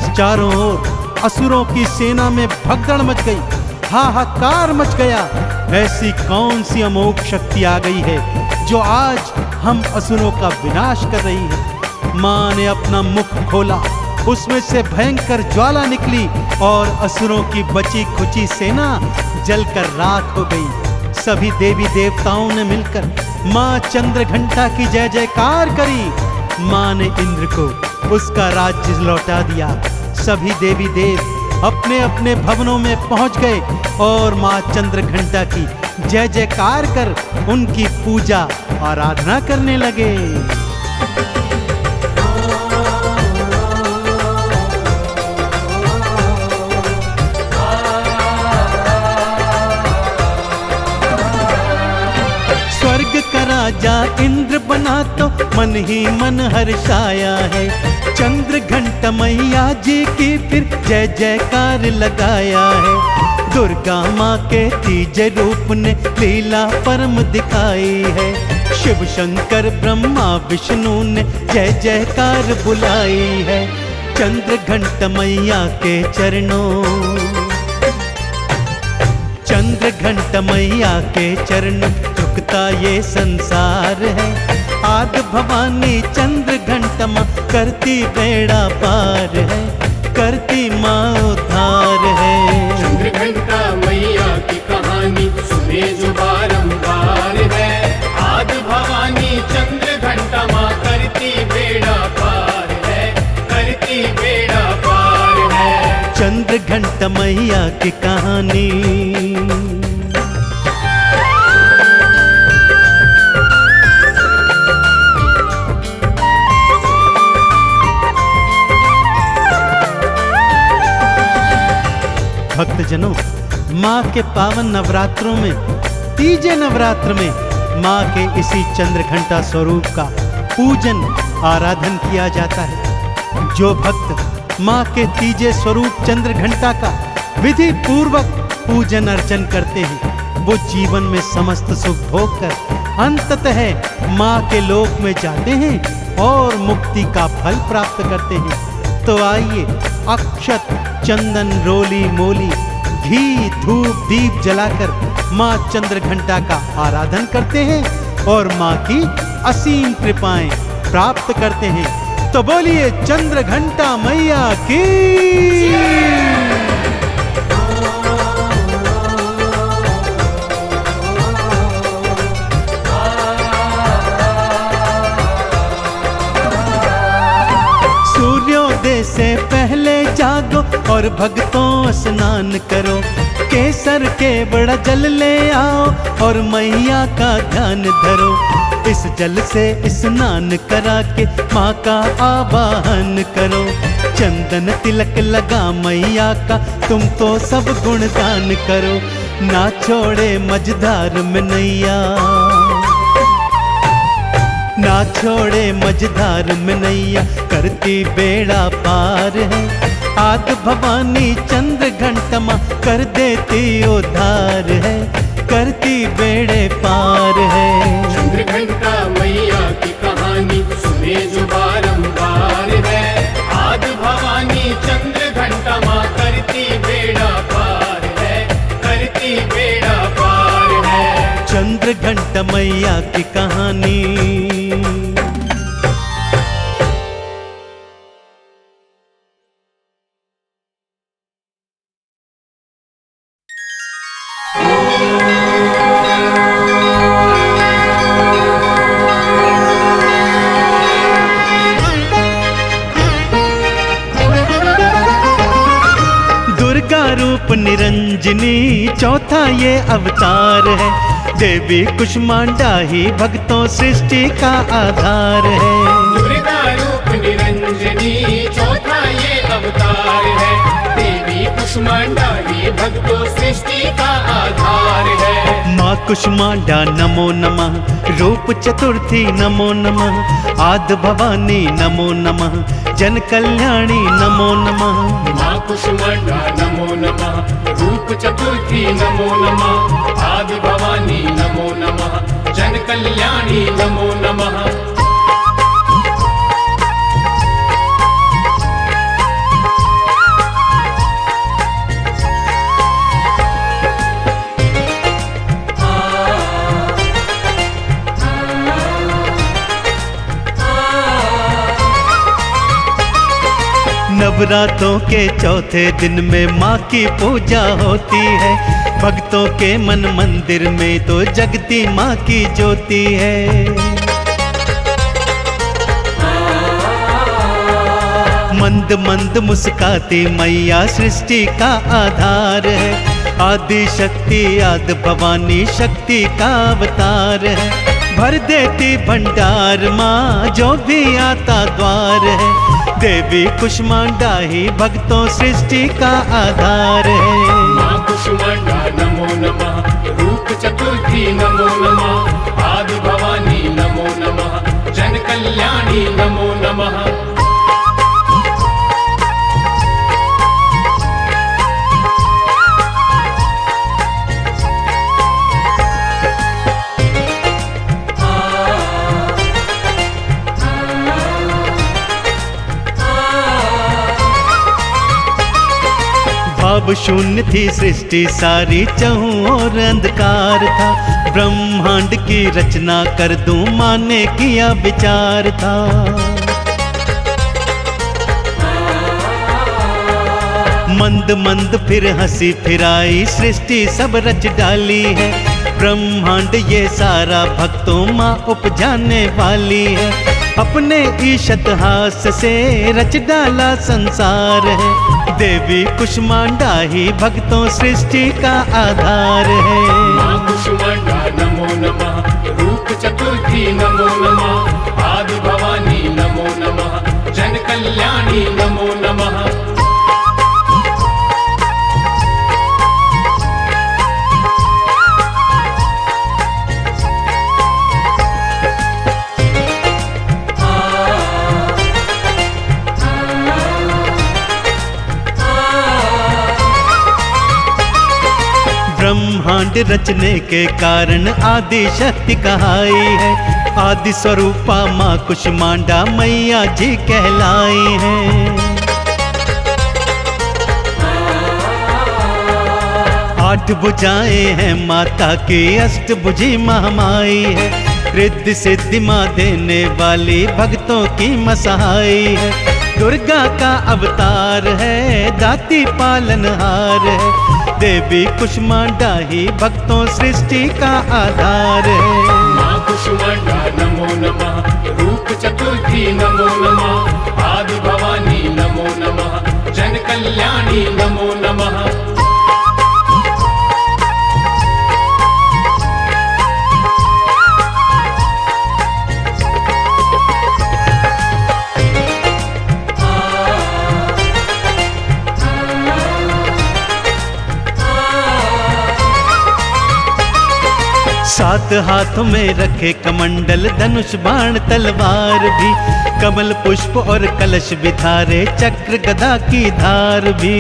चारों ओर असुरों की सेना में भगदड़ मच गई, हाहाकार मच गया। ऐसी कौन सी अमोघ शक्ति आ गई है जो आज हम असुरों का विनाश कर रही है। मां ने अपना मुख खोला, उसमें से भयंकर ज्वाला निकली और असुरों की बची खुची सेना जलकर राख हो गई। सभी देवी देवताओं ने मिलकर मां चंद्र घंटा की जय जयकार करी। मां ने इंद्र को उसका राज्य लौटा दिया। सभी देवी देव अपने अपने भवनों में पहुंच गए और मां चंद्र घंटा की जय जयकार कर उनकी पूजा आराधना करने लगे। स्वर्ग का राजा इंद्र बना तो मन ही मन हर्षाया है। चंद्र घंटा मैया जी की फिर जय जयकार लगाया है। दुर्गा माँ के तीज रूप ने लीला परम दिखाई है। शिव शंकर ब्रह्मा विष्णु ने जय जयकार बुलाई है। चंद्र घंटा मैया के चरणों, चंद्र घंटा मैया के चरण झुकता ये संसार है। आदि भवानी चंद्र घंटा माँ करती बेड़ा पार है, करती माँ उद्धार है। चंद्र घंटा मैया की कहानी सुने जो बारंबार है। आदि भवानी चंद्र घंटा माँ करती बेड़ा पार है, करती बेड़ा पार है। चंद्र घंटा मैया की कहानी। भक्तजनों, माँ के पावन नवरात्रों में, तीजे नवरात्र में माँ के इसी चंद्र घंटा स्वरूप का पूजन आराधन किया जाता है। जो भक्त माँ के तीजे स्वरूप चंद्र घंटा का विधि पूर्वक पूजन अर्चन करते हैं, वो जीवन में समस्त सुख भोग कर अंततः माँ के लोक में जाते हैं और मुक्ति का फल प्राप्त करते हैं। तो आइए अक्षत चंदन रोली मोली घी धूप दीप जलाकर माँ चंद्र घंटा का आराधन करते हैं और माँ की असीम कृपाएं प्राप्त करते हैं। तो बोलिए चंद्र घंटा मैया की। सूर्योदय से पहले जागो और भक्तों स्नान करो। केसर के बड़ा जल ले आओ और मैया का ध्यान धरो। इस जल से स्नान करा के माँ का आवाहन करो। चंदन तिलक लगा मैया का तुम तो सब गुणगान करो। ना छोड़े मझधार में नैया, ना छोड़े मझधार में नैया, करती बेड़ा पार है। आदि भवानी चंद्र घंटा माँ कर देती उद्धार है, करती बेड़े पार है। चंद्र घंटा मैया की कहानी सुने जो बारंबार है। आदि भवानी चंद्र घंटा माँ करती बेड़ा पार बेटा मैया की कहानी। दुर्गा रूप निरंजनी चौथा ये अवतार है। देवी कुष्मांडा ही भक्तों सृष्टि का आधार है। दुर्गा रूप निरंजनी चौथा ये अवतार है। देवी कुष्मांडा ही भक्तों सृष्टि का आधार है। माँ कुष्मांडा नमो नमः, रूप चतुर्थी नमो नमः, आदि भवानी नमो नमः, जन कल्याणी नमो नमः। माँ कुष्मांडा नमो नमः, रूप चतुर्थी नमो नमः, आदि भवानी नमो नमः, जन कल्याणी नमो नमः। नवरात्रों के चौथे दिन में माँ की पूजा होती है। भक्तों के मन मंदिर में तो जगती माँ की ज्योति है। मंद मंद मुस्काती मैया सृष्टि का आधार है। आदि शक्ति आदि भवानी शक्ति का अवतार है। भर देती भंडार माँ जो भी आता द्वार है। देवी कुष्मांडा ही भक्तों सृष्टि का आधार है। माँ कुष्मांडा नमो नमः, रूप चतुर्थी नमो नमः, आदि भवानी नमो नमः, जन कल्याणी नमो नमः। भाव शून्य थी सृष्टि सारी, चहुं ओर अंधकार था। ब्रह्मांड की रचना कर दूं माँ ने किया विचार था। मंद मंद फिर हंसी फिराई सृष्टि सब रच डाली है। ब्रह्मांड ये सारा भक्तों माँ उपजाने वाली है। अपने ईशत हास्य से रच डाला संसार है। देवी कुष्मांडा ही भक्तों सृष्टि का आधार है। माँ कुष्मांडा नमो नमः, रूप चतुर्थी नमो नमः, आदि भवानी नमो नमः, जन कल्याणी नमो नमः। ब्रह्मांड रचने के कारण आदि शक्ति कहाई है। आदि स्वरूपा माँ कुष्मांडा मैया जी कहलाई है। आठ भुजाएं हैं माता की, अष्टभुजी महामाई है। रिद्धि सिद्धि माँ देने वाली भक्तों की मसहाई है। दुर्गा का अवतार है, दाती पालनहार है। देवी कुष्मांडा ही भक्तों सृष्टि का आधार है। माँ कुष्मांडा नमो नमः, रूप चतुर्थी नमो नमः, आदि भवानी नमो नमः, जन कल्याणी नमो नमः। सात हाथों में रखे कमंडल, धनुष बाण तलवार भी, कमल पुष्प और कलश बिधारे, चक्र गदा की धार भी।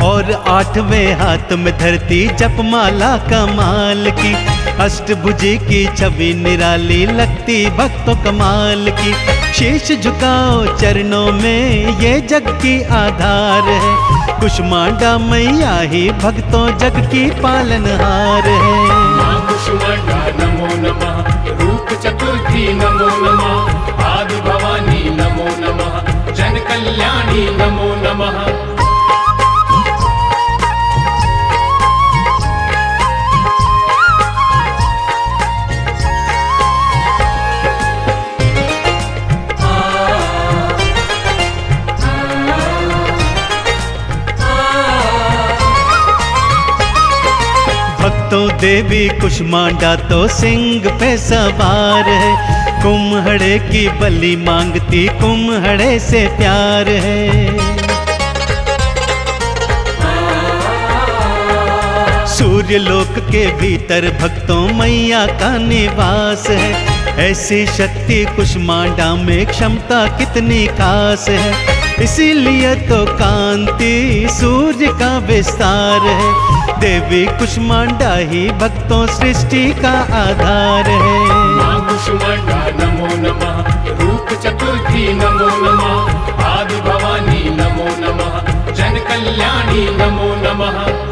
और आठवें हाथ में धरती जपमाला कमाल की, अष्टभुजी की छवि निराली लगती भक्तों कमाल की। शीश झुकाओ चरणों में, ये जग की आधार है। कुष्मांडा मैया ही भक्तों जग की पालनहार है। माँ कुष्मांडा नमो नमः, रूप चतुर्थी नमो नमः, आदि भवानी नमो नमः, जन कल्याणी नमो नमः। भक्तों देवी कुष्मांडा तो सिंह पे सवार है, कुम्हड़े की बलि मांगती कुम्हड़े से प्यार है। सूर्य लोक के भीतर भक्तों मैया का निवास है, ऐसी शक्ति कुष्मांडा में क्षमता कितनी खास है। इसीलिए तो कांति सूर्य का विस्तार है, देवी कुष्मांडा ही भक्तों सृष्टि का आधार है। माँ कुष्मांडा नमो नमः, रूप चतुर्थी नमो नमः, आदि भवानी नमो नमः, जन कल्याणी नमो नमः।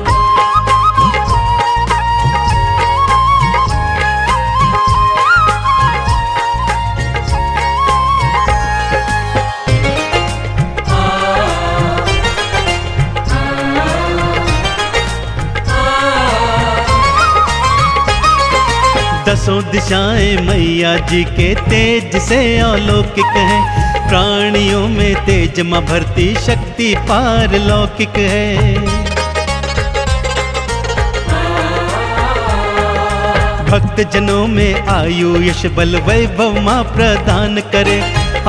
दसों दिशाएं मैया जी के तेज से अलौकिक हैं, प्राणियों में तेज मां भरती शक्ति पारलौकिक है। भक्त जनों में आयु यश बल वैभव मां प्रदान करे,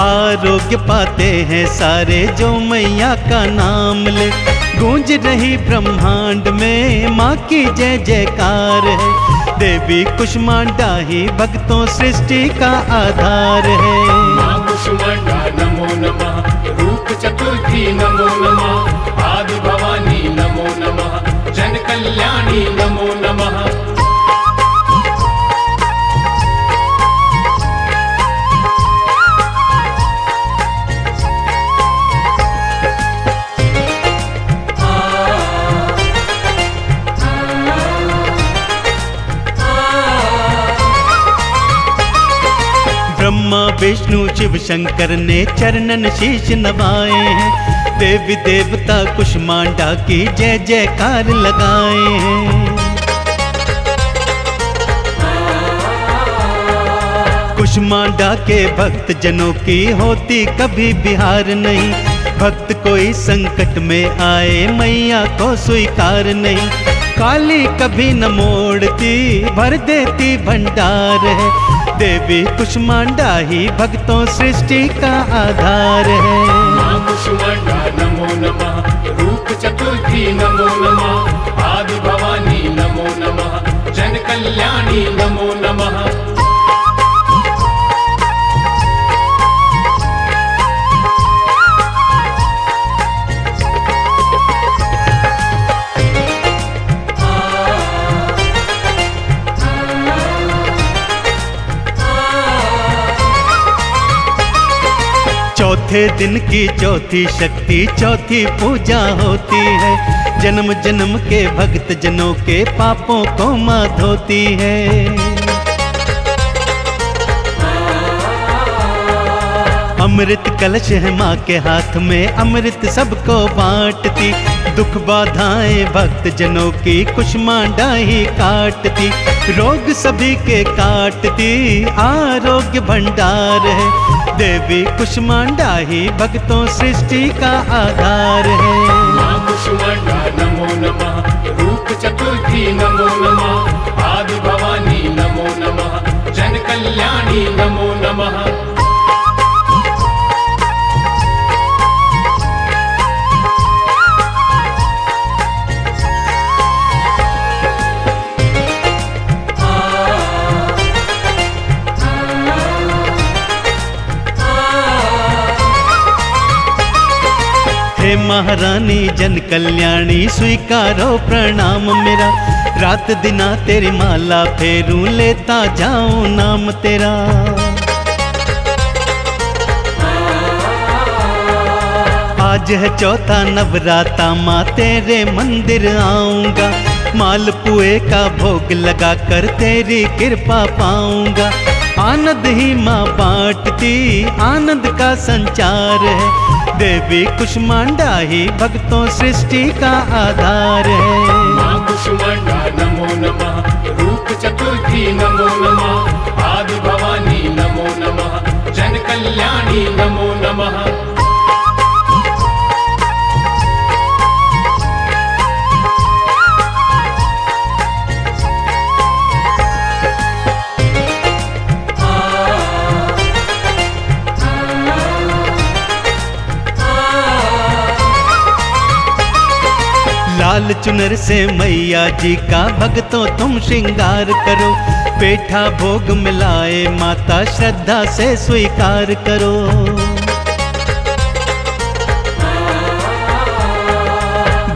आरोग्य पाते हैं सारे जो मैया का नाम ले। गूंज रही ब्रह्मांड में माँ की जय जयकार है, देवी कुष्मांडा ही भक्तों सृष्टि का आधार है। माँ कुष्मांडा नमो नमः, रूप चतुर्थी नमो नमः, आदि भवानी नमो नमः, जन कल्याणी नमो नमः। ब्रह्मा विष्णु शिव शंकर ने चरणन शीश नवाए हैं, देवी देवता कुष्मांडा की जय जयकार लगाए हैं। कुष्मांडा के भक्त जनों की होती कभी बिहार नहीं, भक्त कोई संकट में आए मैया को स्वीकार नहीं। काली कभी न मोड़ती भर देती भंडार है, देवी कुष्मांडा ही भक्तों सृष्टि का आधार है। माँ कुष्मांडा नमो नमः, रूप चतुर्थी नमो नमः, आदि भवानी नमो नमः, जन कल्याणी नमो नमः। चौथे दिन की चौथी शक्ति चौथी पूजा होती है, जन्म जन्म के भक्त जनों के पापों को मां धोती है। अमृत कलश है माँ के हाथ में, अमृत सबको बांटती, दुख बाधाएं भक्त जनों की कुष्मांडा ही काटती। रोग सभी के काटती आरोग्य भंडार है, देवी कुष्मांडा ही भक्तों सृष्टि का आधार है। माँ कुष्मांडा नमो नमः, रूप चतुर्थी नमो नमः, आदि भवानी नमो नमः, जन कल्याणी नमो नमः। हे महारानी जन कल्याणी स्वीकारो प्रणाम मेरा, रात दिना तेरी माला फेरूं लेता जाऊं नाम तेरा। आज है चौथा नवराता माँ तेरे मंदिर आऊंगा, मालपुए का भोग लगा कर तेरी कृपा पाऊंगा। आनंद ही माँ बांटती आनंद का संचार है, देवी कुष्मांडा ही भक्तों सृष्टि का आधार है। माँ कुष्मांडा नमो नमः, रूप चतुर्थी नमो नमः, आदि भवानी नमो नमः, जन कल्याणी नमो नमः। लाल चुनर से मैया जी का भक्तों तुम श्रृंगार करो, पेठा भोग मिलाए माता श्रद्धा से स्वीकार करो।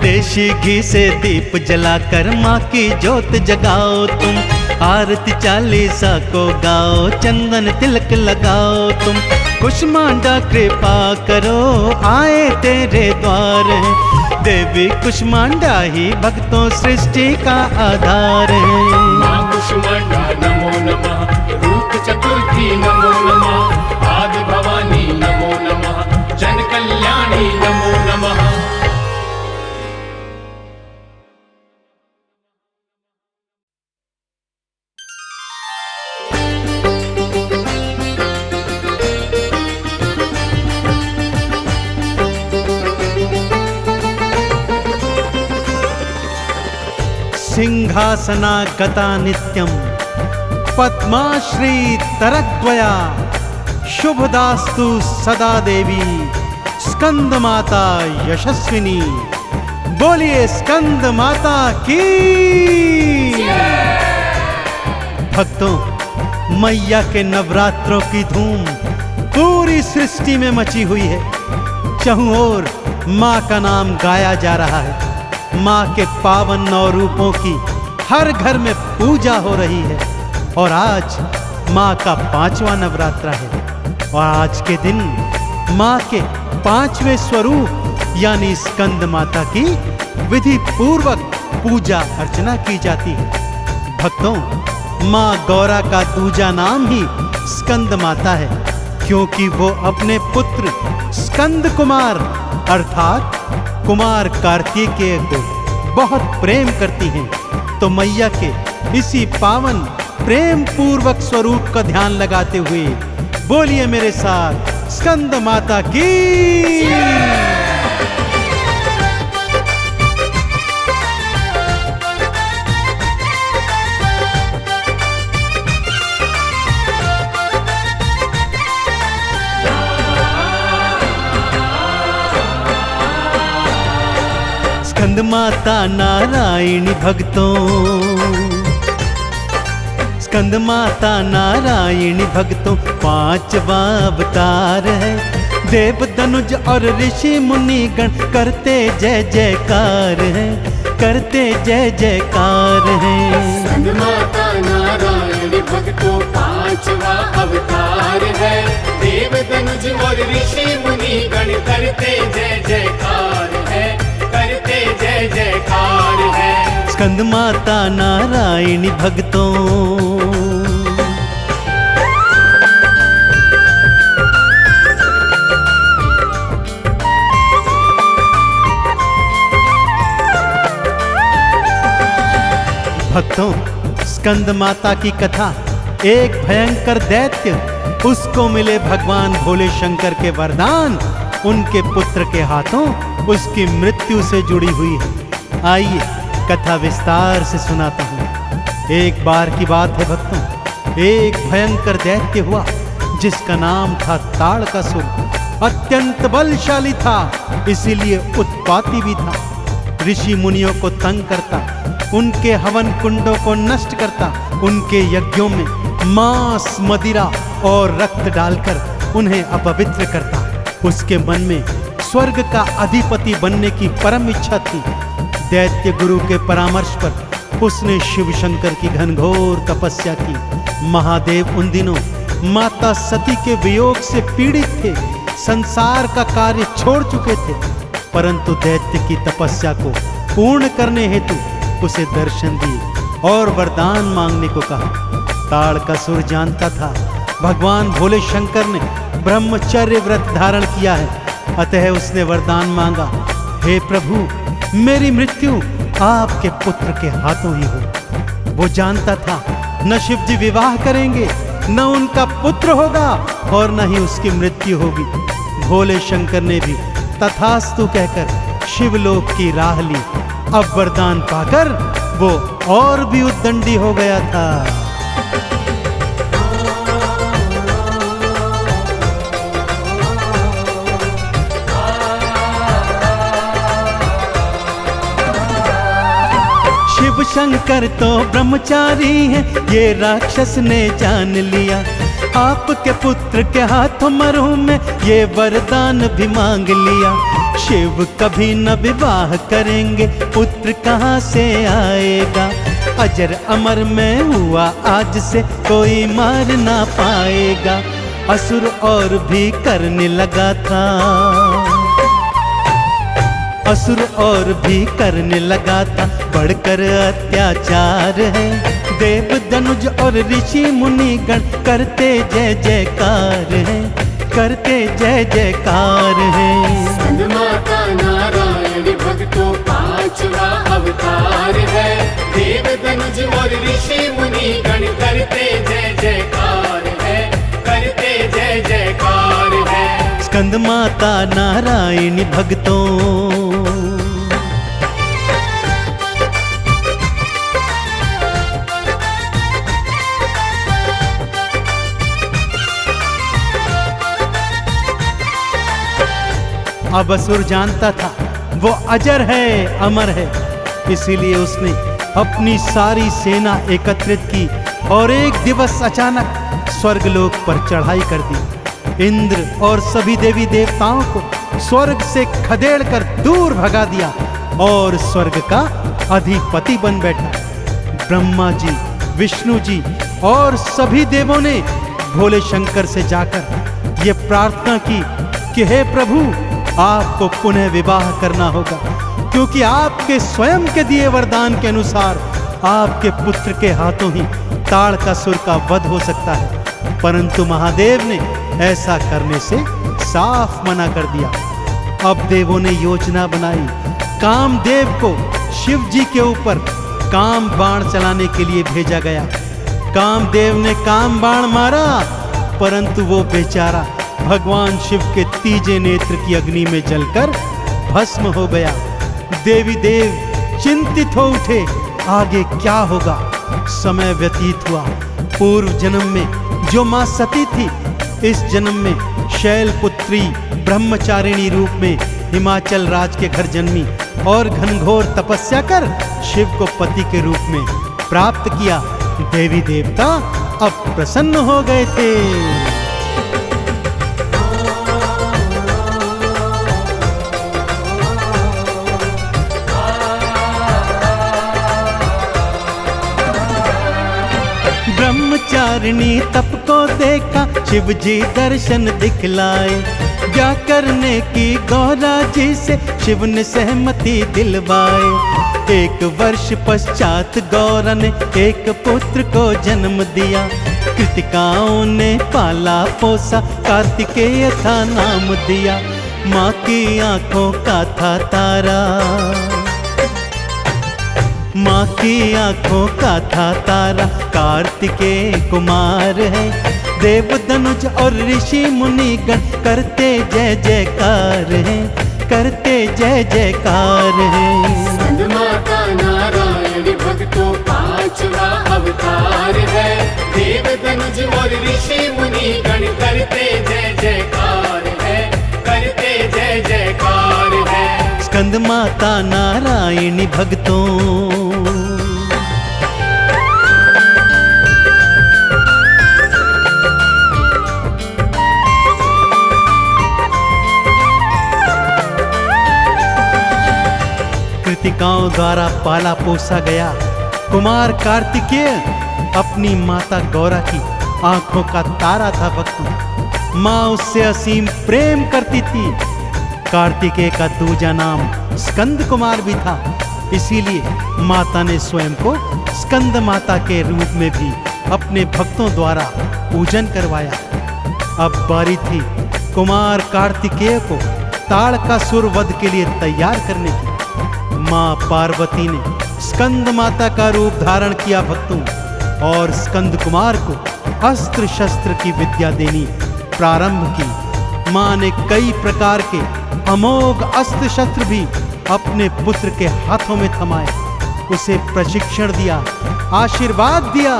देशी घी से दीप जलाकर माँ की ज्योत जगाओ तुम, आरती चालीसा को गाओ चंदन तिलक लगाओ तुम। कुष्मांडा कृपा करो आए तेरे द्वार है, देवी कुष्मांडा ही भक्तों सृष्टि का आधार है। माँ कुष्मांडा नमो नमः, रूप चतुर्थी नमो नमः, आदि भवानी नमो नमः, जन कल्याणी नमो नमः। सिंहासना गता नित्यं पद्माश्री तरद्वया, शुभदास्तु सदा देवी स्कंद माता यशस्विनी। बोलिए स्कंद माता की। भक्तों, मैया के नवरात्रों की धूम पूरी सृष्टि में मची हुई है। चहुं ओर माँ का नाम गाया जा रहा है। माँ के पावन नौ रूपों की हर घर में पूजा हो रही है। और आज माँ का 5वां नवरात्रा है और आज के दिन माँ के 5वें स्वरूप यानी स्कंद माता की विधि पूर्वक पूजा अर्चना की जाती है। भक्तों, माँ गौरा का दूजा नाम ही स्कंद माता है, क्योंकि वो अपने पुत्र स्कंद कुमार अर्थात कुमार कार्तिकेय को बहुत प्रेम करती हैं। तो मैया के इसी पावन प्रेम पूर्वक स्वरूप का ध्यान लगाते हुए बोलिए मेरे साथ स्कंद माता की। स्कंद माता नारायणी भक्तों, स्कंद माता नारायणी भक्तों 5वां अवतार है। देव धनुज और ऋषि मुनि गण करते जय जयकार है, करते जय जयकार है। स्कंद माता नारायणी भक्तों 5वां अवतार है। देव धनुज और ऋषि मुनि गण करते जय जयकार है, करते जय जयकार है। स्कंद माता नारायणी भक्तों। भक्तों, स्कंद माता की कथा एक भयंकर दैत्य, उसको मिले भगवान भोले शंकर के वरदान, उनके पुत्र के हाथों उसकी मृत्यु से जुड़ी हुई है। आइए कथा विस्तार से सुनाता हूँ। एक बार की बात है भक्तों, एक भयंकर दैत्य हुआ जिसका नाम था ताड़कासुर। अत्यंत बलशाली था, इसीलिए उत्पाती भी था। ऋषि मुनियों को तंग करता, उनके हवन कुंडों को नष्ट करता, उनके यज्ञों में मांस मदिरा और रक्त डालकर उन्हें अपवित्र करता। उसके मन में स्वर्ग का अधिपति बनने की परम इच्छा थी। दैत्य गुरु के परामर्श पर उसने शिव शंकर की घनघोर तपस्या की। महादेव उन दिनों माता सती के वियोग से पीड़ित थे। संसार का कार्य छोड़ चुके थे, परंतु दैत्य की तपस्या को पूर्ण करने हेतु उसे दर्शन दिए और वरदान मांगने को कहा। ताड़कासुर जानता था भगवान भोले शंकर ने ब्रह्मचर्य व्रत धारण किया है, अतः उसने वरदान मांगा, हे प्रभु, मेरी मृत्यु आपके पुत्र के हाथों ही हो। वो जानता था न शिव जी विवाह करेंगे, न उनका पुत्र होगा और न ही उसकी मृत्यु होगी। भोले शंकर ने भी तथास्तु कहकर शिवलोक की राह ली। अब वरदान पाकर वो और भी उद्दंडी हो गया था। शिव शंकर तो ब्रह्मचारी हैं, ये राक्षस ने जान लिया। आपके पुत्र के हाथों मरूं में ये वरदान भी मांग लिया। शिव कभी न विवाह करेंगे, पुत्र कहाँ से आएगा। अजर अमर में हुआ आज से कोई मार ना पाएगा। असुर और भी करने लगा था, असुर और भी करने लगा था, बढ़कर अत्याचार है। देव दनुज और ऋषि मुनि गण करते जय जयकार है, करते जय जयकार है। स्कंदमाता नारायणी भक्तों पांचवा अवतार है। देव दनुज और ऋषि मुनि गण करते जय जयकार है, करते जय जयकार है। स्कंदमाता नारायणी भक्तों, अब असुर जानता था वो अजर है, अमर है, इसीलिए उसने अपनी सारी सेना एकत्रित की और एक दिवस अचानक स्वर्गलोक पर चढ़ाई कर दी। इंद्र और सभी देवी देवताओं को स्वर्ग से खदेड़ कर दूर भगा दिया और स्वर्ग का अधिपति बन बैठा। ब्रह्मा जी, विष्णु जी और सभी देवों ने भोले शंकर से जाकर ये प्रार्थना की कि हे प्रभु, आपको पुनः विवाह करना होगा, क्योंकि आपके स्वयं के दिए वरदान के अनुसार आपके पुत्र के हाथों ही ताड़कासुर का वध हो सकता है। परंतु महादेव ने ऐसा करने से साफ मना कर दिया। अब देवों ने योजना बनाई, कामदेव को शिव जी के ऊपर काम बाण चलाने के लिए भेजा गया। कामदेव ने काम बाण मारा, परंतु वो बेचारा भगवान शिव के तीजे नेत्र की अग्नि में जलकर भस्म हो गया। देवी देव चिंतित हो उठे, आगे क्या होगा। समय व्यतीत हुआ। पूर्व जन्म में जो मां सती थी, इस जन्म में शैलपुत्री ब्रह्मचारिणी रूप में हिमाचल राज के घर जन्मी और घनघोर तपस्या कर शिव को पति के रूप में प्राप्त किया। देवी देवता अब प्रसन्न हो गए थे। ब्रह्मचारिणी तप को देखा, शिव जी दर्शन दिखलाए। क्या करने की गौरा जी से शिव ने सहमति दिलवाए। एक वर्ष पश्चात गौरा ने एक पुत्र को जन्म दिया। कृतिकाओं ने पाला पोसा, कार्तिकेय था नाम दिया। माँ की आंखों का था तारा, माँ की आंखों का था तारा, कार्तिकेय कुमार है। देव दनुज और ऋषि मुनि गण करते जय जयकार है, करते जय जयकार है। स्कंदमाता नारायणी भक्तों पांचवा अवतार है। देव दनुज और ऋषि मुनि गण करते जय जयकार है, करते जय जयकार है। स्कंदमाता नारायणी भक्तों, कृतिकाओं द्वारा पाला पोसा गया कुमार कार्तिकेय अपनी माता गौरा की आंखों का तारा था। भक्तों, माँ उससे असीम प्रेम करती थी। कार्तिकेय का दूजा नाम स्कंद कुमार भी था, इसीलिए माता ने स्वयं को स्कंद माता के रूप में भी अपने भक्तों द्वारा पूजन करवाया। अब बारी थी कुमार कार्तिकेय को ताड़कासुर वध के लिए तैयार करने की। माँ पार्वती ने स्कंद माता का रूप धारण किया भक्तों, और स्कंद कुमार को अस्त्र शस्त्र की विद्या देनी प्रारंभ की। माँ ने कई प्रकार के अमोघ अस्त्र शस्त्र भी अपने पुत्र के हाथों में थमाए, उसे प्रशिक्षण दिया, आशीर्वाद दिया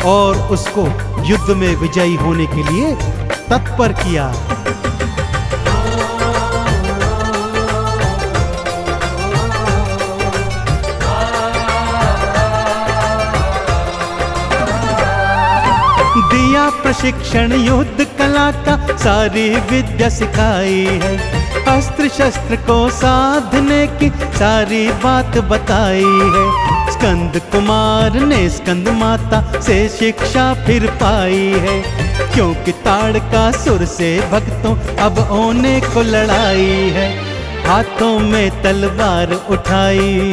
और उसको युद्ध में विजयी होने के लिए तत्पर किया। दिया प्रशिक्षण युद्ध कला का, सारी विद्या सिखाई है, अस्त्र शस्त्र को साधने की सारी बात बताई है। स्कंद कुमार ने स्कंद माता से शिक्षा फिर पाई है, क्योंकि ताड़कासुर से भक्तों अब होने को लड़ाई है। हाथों में तलवार उठाई,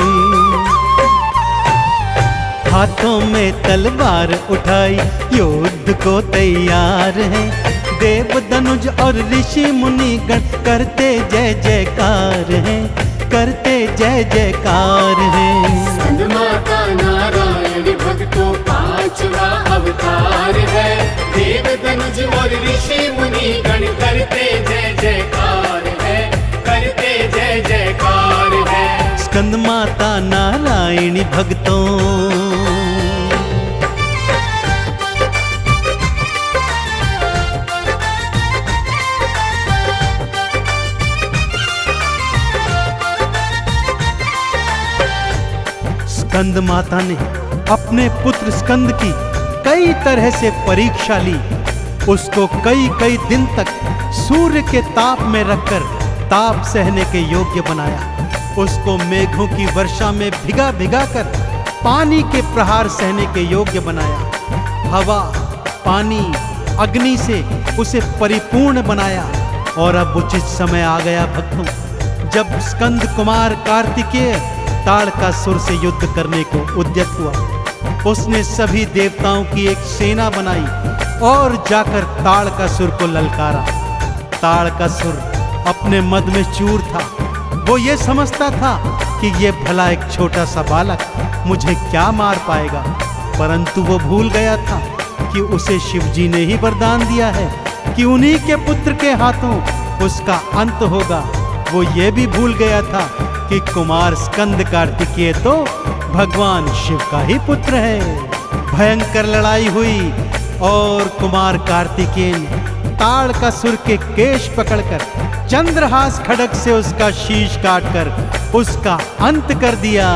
हाथों में तलवार उठाई, युद्ध को तैयार है। देव धनुज और ऋषि मुनि गण करते जय जयकार हैं, करते जय जयकार हैं। स्कंद माता नारायण भक्तों पांचवा अवतार है। देव धनुज और ऋषि मुनि गण करते जय जयकार है, करते जय जयकार है। स्कंद माता नारायणी भक्तों, स्कंद माता ने अपने पुत्र स्कंद की कई तरह से परीक्षा ली। उसको कई कई दिन तक सूर्य के ताप में रखकर ताप सहने के योग्य बनाया। उसको मेघों की वर्षा में भिगा भिगा कर पानी के प्रहार सहने के योग्य बनाया। हवा, पानी, अग्नि से उसे परिपूर्ण बनाया। और अब उचित समय आ गया भक्तों, जब स्कंद कुमार कार्तिकेय ताड़कासुर से युद्ध करने को उद्यत हुआ। उसने सभी देवताओं की एक सेना बनाई और जाकर ताड़कासुर को ललकारा। ताड़कासुर अपने मद में चूर था। वो ये समझता था कि ये भला एक छोटा सा बालक मुझे क्या मार पाएगा, परंतु वो भूल गया था कि उसे शिवजी ने ही वरदान दिया है कि उन्हीं के पुत्र के हाथों उसका अंत होगा। वो ये भी भूल गया था कि कुमार स्कंद कार्तिकेय तो भगवान शिव का ही पुत्र है। भयंकर लड़ाई हुई और कुमार कार्तिकेय ने ताड़कासुर के केश पकड़कर चंद्रहास खड्ग से उसका शीश काटकर उसका अंत कर दिया।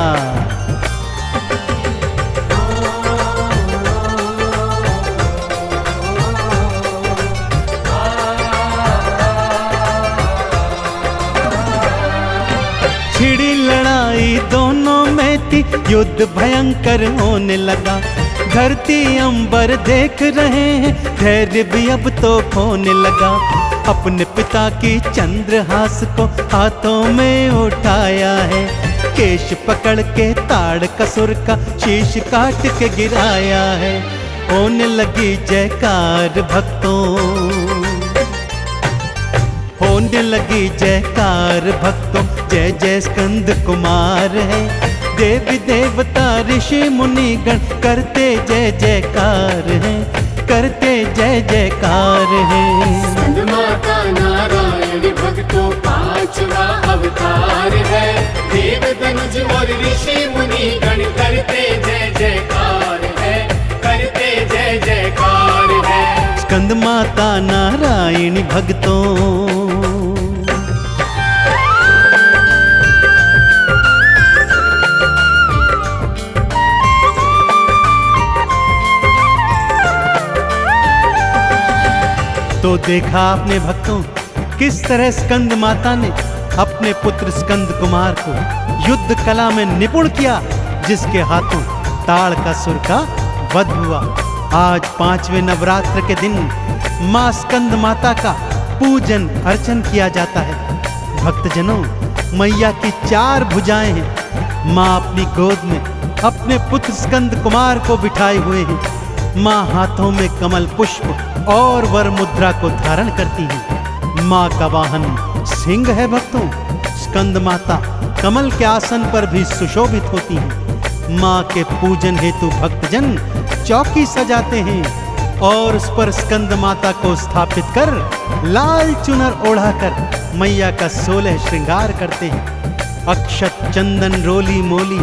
छिड़ी लड़ाई दोनों में थी, युद्ध भयंकर होने लगा। धरती अंबर देख रहे हैं, धैर्य भी अब तो खोने लगा। अपने पिता की चंद्रहास को हाथों में उठाया है, केश पकड़ के ताड़कासुर का शीश काट के गिराया है। होने लगी जयकार भक्तों, होने लगी जयकार भक्तों, जय जय स्कंद कुमार है। देवी देवता ऋषि मुनि गण करते जय जयकार हैं, करते जय जयकार हैं। स्कंद माता नारायण भक्तों पांचवा अवतार है। देव धनुज और ऋषि मुनि गण करते जय जयकार है, करते जय जयकार है। स्कंद माता नारायणी भक्तों, तो देखा आपने भक्तों किस तरह स्कंद माता ने अपने पुत्र स्कंद कुमार को युद्ध कला में निपुण किया, जिसके हाथों ताड़कासुर का वध हुआ। आज 5वें नवरात्र के दिन माँ स्कंद माता का पूजन अर्चन किया जाता है। भक्तजनों, मैया की 4 भुजाएं हैं। माँ अपनी गोद में अपने पुत्र स्कंद कुमार को बिठाए हुए हैं। माँ हाथों में कमल पुष्प और वर मुद्रा को धारण करती हैं। माँ का वाहन सिंह है भक्तों। स्कंद माता कमल के आसन पर भी सुशोभित होती हैं। माँ के पूजन हेतु भक्तजन चौकी सजाते हैं और उस पर स्कंद माता को स्थापित कर लाल चुनर ओढ़ाकर मैया का 16 श्रृंगार करते हैं। अक्षत चंदन रोली मोली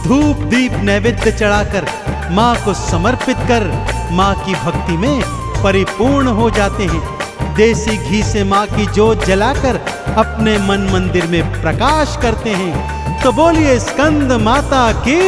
धूप दीप नैवेद्य चढ़ाकर माँ को समर्पित कर माँ की भक्ति में परिपूर्ण हो जाते हैं। देसी घी से माँ की जोत जलाकर अपने मन मंदिर में प्रकाश करते हैं। तो बोलिए स्कंद माता की।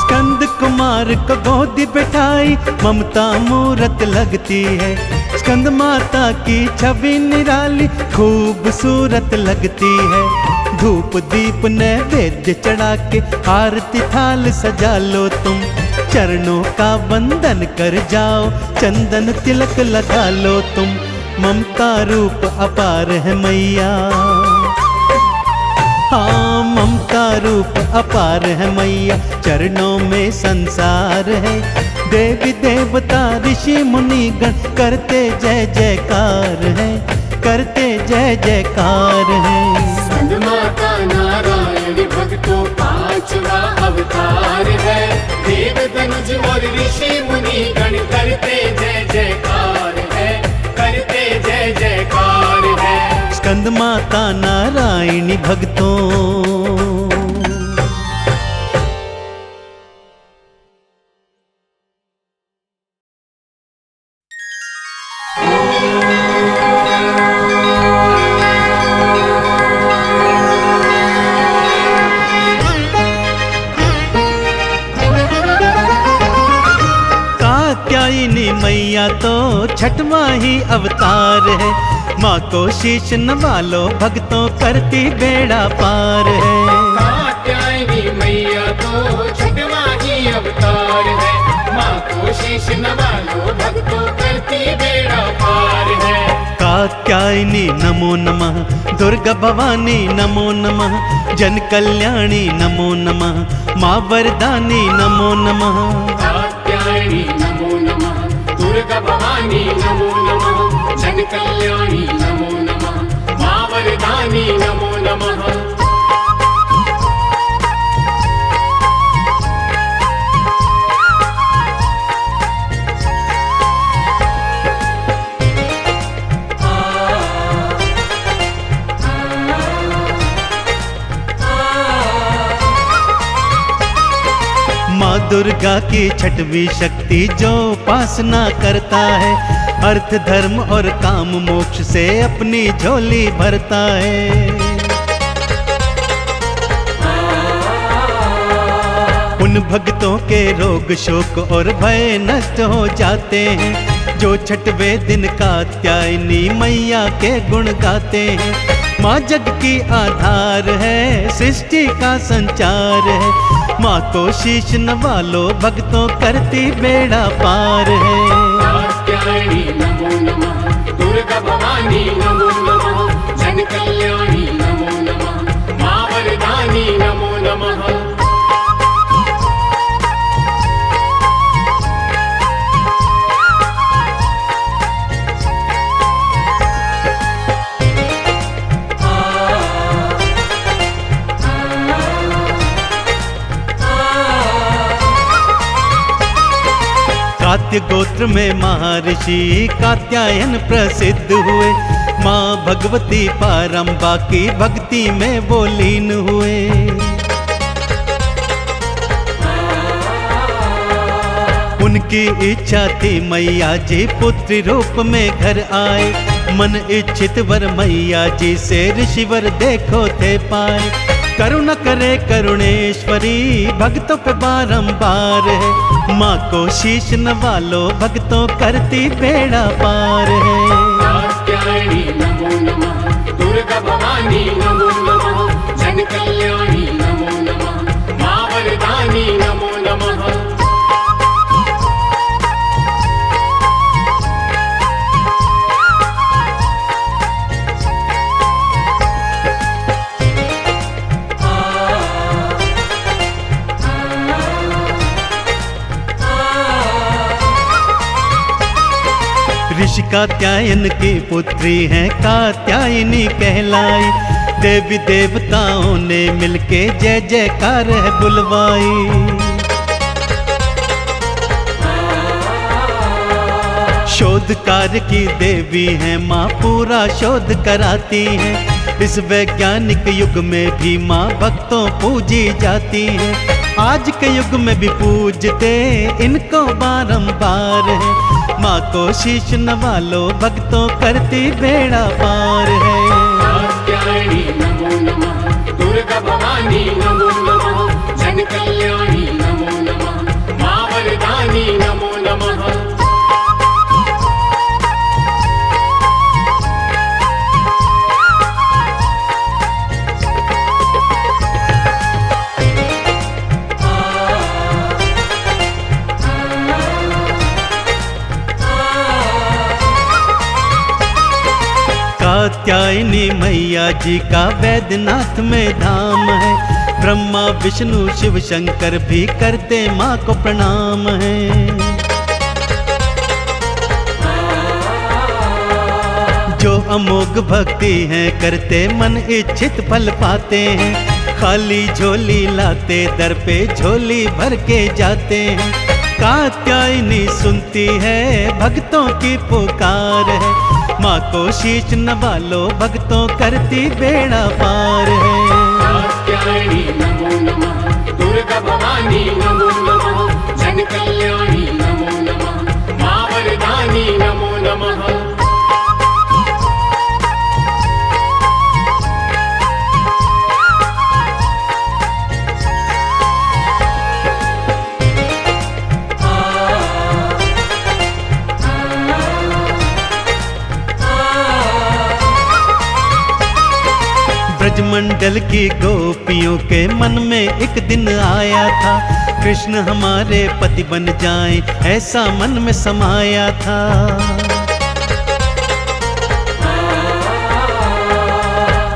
स्कंद कुमार को गोदी बैठाई ममता मूरत लगती है। स्कंद माता की छवि निराली खूबसूरत लगती है। धूप दीप नैवेद्य चढ़ा के आरती थाल सजा लो तुम। चरणों का वंदन कर जाओ, चंदन तिलक लगा लो तुम। ममता रूप अपार है मैया, हाँ ममता रूप अपार है मैया। चरणों में संसार है। देवी देवता ऋषि मुनि गण करते जय जयकार है, करते जय जयकार है। स्कंद माता नारायण भक्तों 5वां अवतार है। देव धनुज और ऋषि मुनि गण करते जय जयकार है, करते जय जयकार है। स्कंद माता नारायणी भक्तों। कात्यायनी मैया तो 6वां ही अवतार है। माँ को शीश नवालो भक्तों करती बेड़ा पार है। कात्यायनी मैया तो 6वां ही अवतार है। माँ को शीश नवालो भक्तों करती बेड़ा पार है। कात्यायनी नमो नमः, दुर्गा भवानी नमो नमः, जन कल्याणी नमो नमः, माँ वरदानी नमो नमः। कात्यायनी नमो नमः, दुर्गा भवानी नमो नमः, जन कल्याणी नमो नमः, माँ वरदानी नमो नमः। माँ दुर्गा की 6वीं शक्ति जो उपासना करता है, अर्थ धर्म और काम मोक्ष से अपनी झोली भरता है। उन भक्तों के रोग शोक और भय नष्ट हो जाते हैं जो 6वें दिन कात्यायनी मैया के गुण गाते हैं। माँ जग की आधार है, सृष्टि का संचार है। माँ को शीश नवालो भक्तों करती बेड़ा पार है। कात्यायनी नमो नमः, दुर्गा भवानी नमो नमः, जन कल्याणी नमो नमः, माँ वरदानी नमो नमः। कात्य गोत्र में महर्षि कात्यायन प्रसिद्ध हुए। माँ भगवती पारंबा की भक्ति में वो लीन हुए। उनकी इच्छा थी मैया जी पुत्री रूप में घर आए। मन इच्छित वर मैया जी से ऋषिवर देखो थे पाए। करुणा करे करुणेश्वरी भक्तों पे बारंबार है। माँ को शीश नवालो भक्तों करती बेड़ा पार है। कात्यायन की पुत्री हैं, कात्यायनी कहलाई। देवी देवताओं ने मिलके जय जयकार है बुलवाई। शोध कार्य की देवी हैं माँ, पूरा शोध कराती हैं। इस वैज्ञानिक युग में भी माँ भक्तों पूजी जाती हैं। आज के युग में भी पूजते इनको बारंबार है। माँ को शीश नवा लो, भक्तों करती बेड़ा पार है। कात्यायनी नमो नमः, दुर्गा भवानी नमो नमः, जन कल्याणी नमो नमः, माँ वरदानी नमो नमः। कात्यायनी मैया जी का वैद्यनाथ में धाम है। ब्रह्मा विष्णु शिव शंकर भी करते माँ को प्रणाम है। जो अमोघ भक्ति है करते मन इच्छित फल पाते हैं। खाली झोली लाते दर पे झोली भर के जाते हैं। कात्यायनी सुनती है भक्तों की पुकार है। माँ को शीश नवा लो, भक्तों करती बेड़ा पार है। कात्यायनी नमो नमः, दुर्गा भवानी नमो नमः, जन कल्याणी नमो नमः, माँ वरदानी नमो नमः। ब्रजमंडल की गोपियों के मन में एक दिन आया था। कृष्ण हमारे पति बन जाएं, ऐसा मन में समाया था।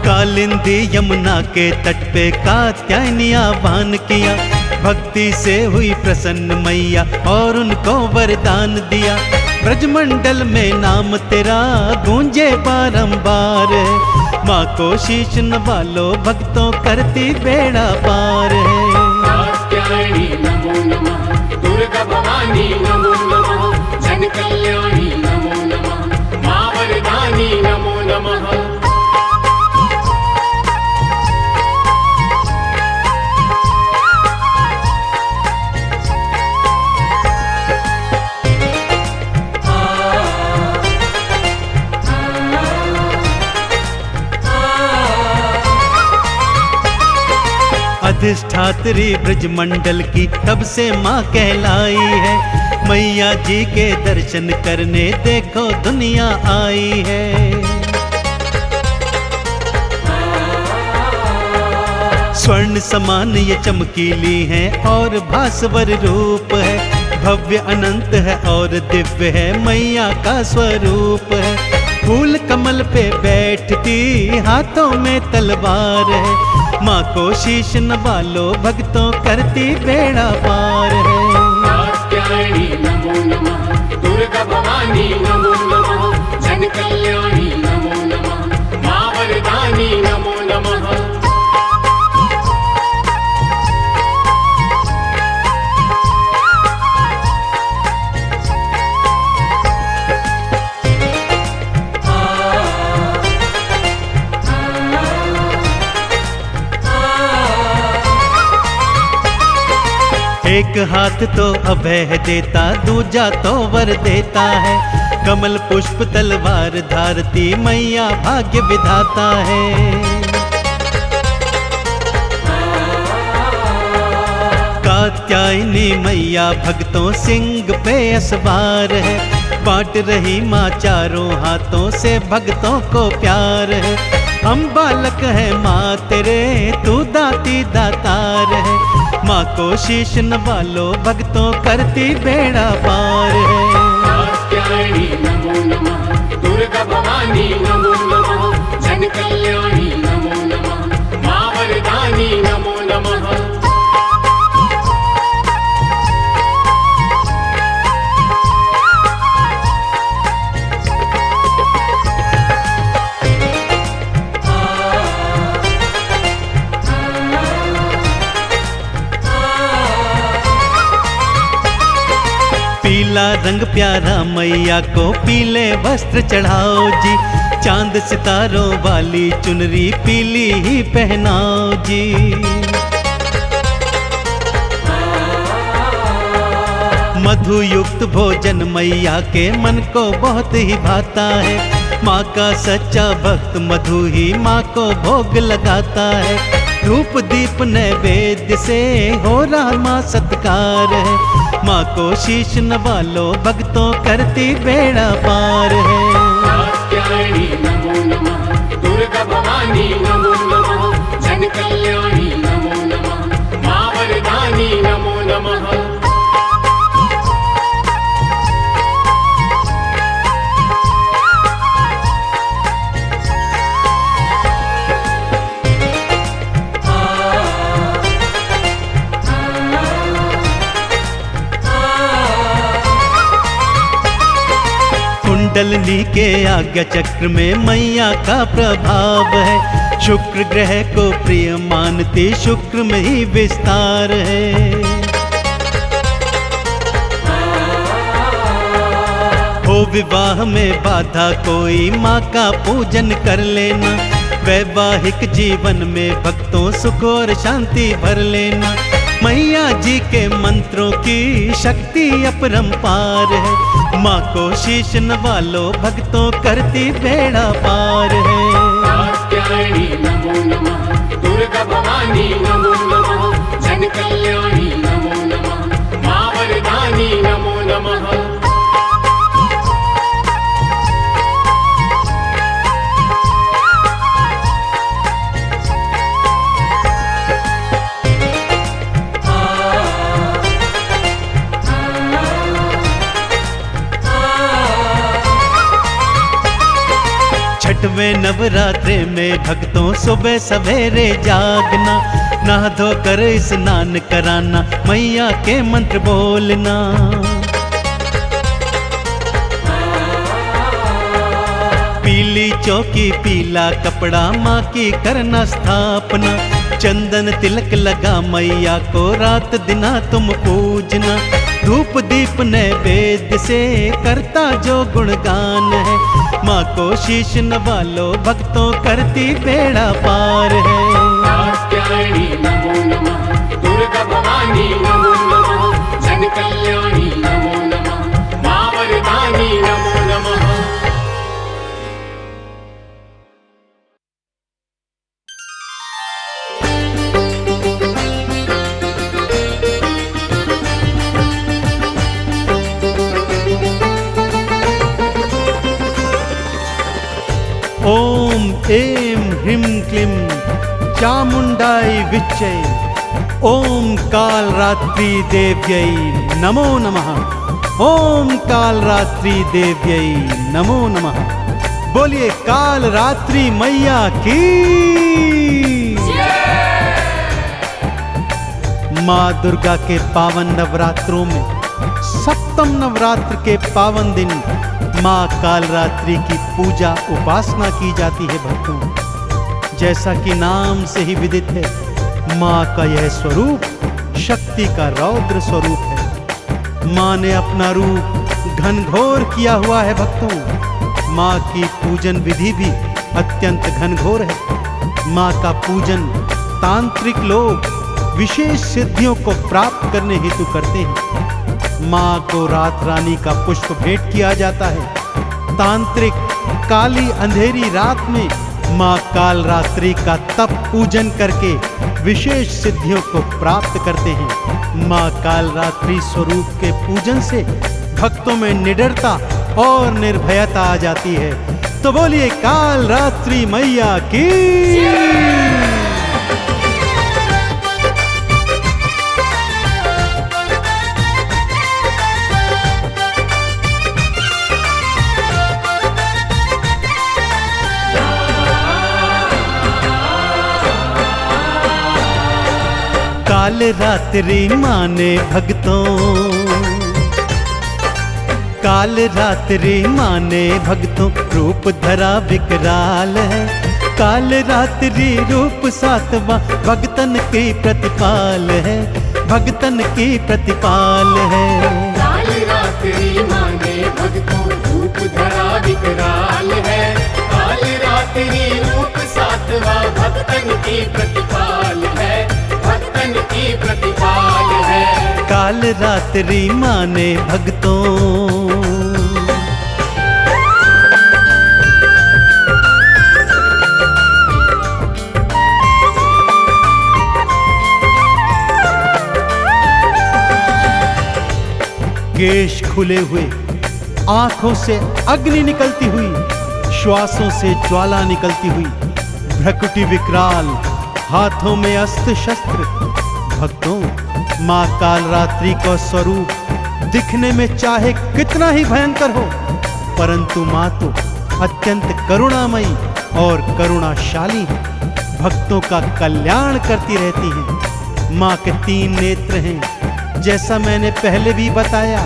कालिंदी यमुना के तट पे कात्यायनी आह्वान किया। भक्ति से हुई प्रसन्न मैया और उनको वरदान दिया। ब्रजमंडल में नाम तेरा गूंजे बारंबार है। माँ को शीश नवा लो, भक्तों करती बेड़ा पार है। कात्यायनी नमो नमः, दुर्गा भवानी नमो नमः, जन कल्याणी नमो नमः, माँ वरदानी नमो नमः। अधिष्ठात्री ब्रजमंडल की तब से माँ कहलाई है। मैया जी के दर्शन करने देखो दुनिया आई है। स्वर्ण समान ये चमकीली है और भास्वर रूप है। भव्य अनंत है और दिव्य है, मैया का स्वरूप है। फूल कमल पे बैठती, हाथों में तलवार है। माँ को शीश नवा लो, भक्तों करती बेड़ा पार है। कात्यायनी नमो नमः, दुर्गा भवानी नमो नमः, जन कल्याणी नमो नमः, माँ वरदानी नमो नमः। एक हाथ तो अभय देता, दूजा तो वर देता है। कमल पुष्प तलवार धारती, मैया भाग्य विधाता है। कात्यायनी मैया भक्तों सिंह पे असवार है। बांट रही माँ चारों हाथों से भक्तों को प्यार है। हम बालक है माँ तेरे, तू दाती दातार है। माँ को शीश नवा लो, भक्तों करती बेड़ा पार है। कात्यायनी नमो नमः, दुर्गा भवानी नमो नमः, जन कल्याणी नमो नमः, माँ वरदानी नमो नमः। पीला रंग प्यारा मैया को पीले वस्त्र चढ़ाओ जी, चांद सितारों वाली चुनरी पीली ही पहनाओ जी। मधु युक्त भोजन मैया के मन को बहुत ही भाता है, माँ का सच्चा भक्त मधु ही माँ को भोग लगाता है। धूप दीप नैवेद्य से हो रहा माँ सत्कार है, माँ को शीश नवा लो भक्तों करती बेड़ा पार है। कात्यायनी नमो नमः, दुर्गा भवानी नमो नमः, जन कल्याणी नमो नमः, माँ वरदानी नमो नमः। कुंडलनी के आज्ञा चक्र में मैया का प्रभाव है, शुक्र ग्रह को प्रिय मानती शुक्र में ही विस्तार है। हो विवाह में बाधा कोई माँ का पूजन कर लेना, वैवाहिक जीवन में भक्तों सुख और शांति भर लेना। मैया जी के मंत्रों की शक्ति अपरंपार है, माँ को शीश नवा लो भक्तों करती बेड़ा पार है। कात्यायनी नमो नमः, दुर्गा भवानी नमो नमः, जन कल्याणी नमो नमः, माँ वरदानी नमो नमः। छठवें नवरात्रे में भक्तों सुबह सवेरे जागना, नहा धोकर स्नान कराना, मैया के मंत्र बोलना। पीली चौकी पीला कपड़ा माँ की करना स्थापना, चंदन तिलक लगा मैया को रात दिना तुम पूजना। धूप दीप नैवेद्य से करता जो गुणगान है, माँ को शीश नवा लो भक्तों करती बेड़ा पार है। कात्यायनी नमो नमः, दुर्गा भवानी नमो नमः, जन कल्याणी नमो नमः, माँ वरदानी नमो नमः। ओम ऐं ह्रीं क्लीं चामुण्डाय विच्चै, ओम कालरात्रि देव्यै नमो नमः, ओम कालरात्रि देव्यै नमो नमः। बोलिए कालरात्रि मैया की। माँ दुर्गा के पावन नवरात्रों में सप्तम नवरात्र के पावन दिन माँ कालरात्रि की पूजा उपासना की जाती है भक्तों। जैसा कि नाम से ही विदित है, माँ का यह स्वरूप शक्ति का रौद्र स्वरूप है। माँ ने अपना रूप घनघोर किया हुआ है भक्तों। माँ की पूजन विधि भी अत्यंत घनघोर है। माँ का पूजन तांत्रिक लोग विशेष सिद्धियों को प्राप्त करने हेतु करते हैं। माँ को रात रानी का पुष्प भेंट किया जाता है। तांत्रिक काली अंधेरी रात में माँ कालरात्रि का तप पूजन करके विशेष सिद्धियों को प्राप्त करते हैं। माँ कालरात्रि स्वरूप के पूजन से भक्तों में निडरता और निर्भयता आ जाती है। तो बोलिए कालरात्रि मैया की। काल रात्रि माने भक्तों, काल रात्रि माने भक्तों, रूप धरा विकराल है। काल रात्रि रूप सातवां भक्तन की प्रतिपाल है, भक्तन की प्रतिपाल है। काल रात्रि माने भक्तों रूप धरा विकराल है। काल रात्रि रूप सातवा भक्तन की प्रतिपाल है, भक्तन की प्रतिपाल है। काल रात्रि माने भक्तों। केश खुले हुए, आंखों से अग्नि निकलती हुई, श्वासों से ज्वाला निकलती हुई, भ्रकुटी विकराल, हाथों में अस्त्र शस्त्र। भक्तों, मां कालरात्रि का स्वरूप दिखने में चाहे कितना ही भयंकर हो, परंतु मां तो अत्यंत करुणामयी और करुणाशाली है। भक्तों का कल्याण करती रहती है। मां के 3 नेत्र हैं, जैसा मैंने पहले भी बताया।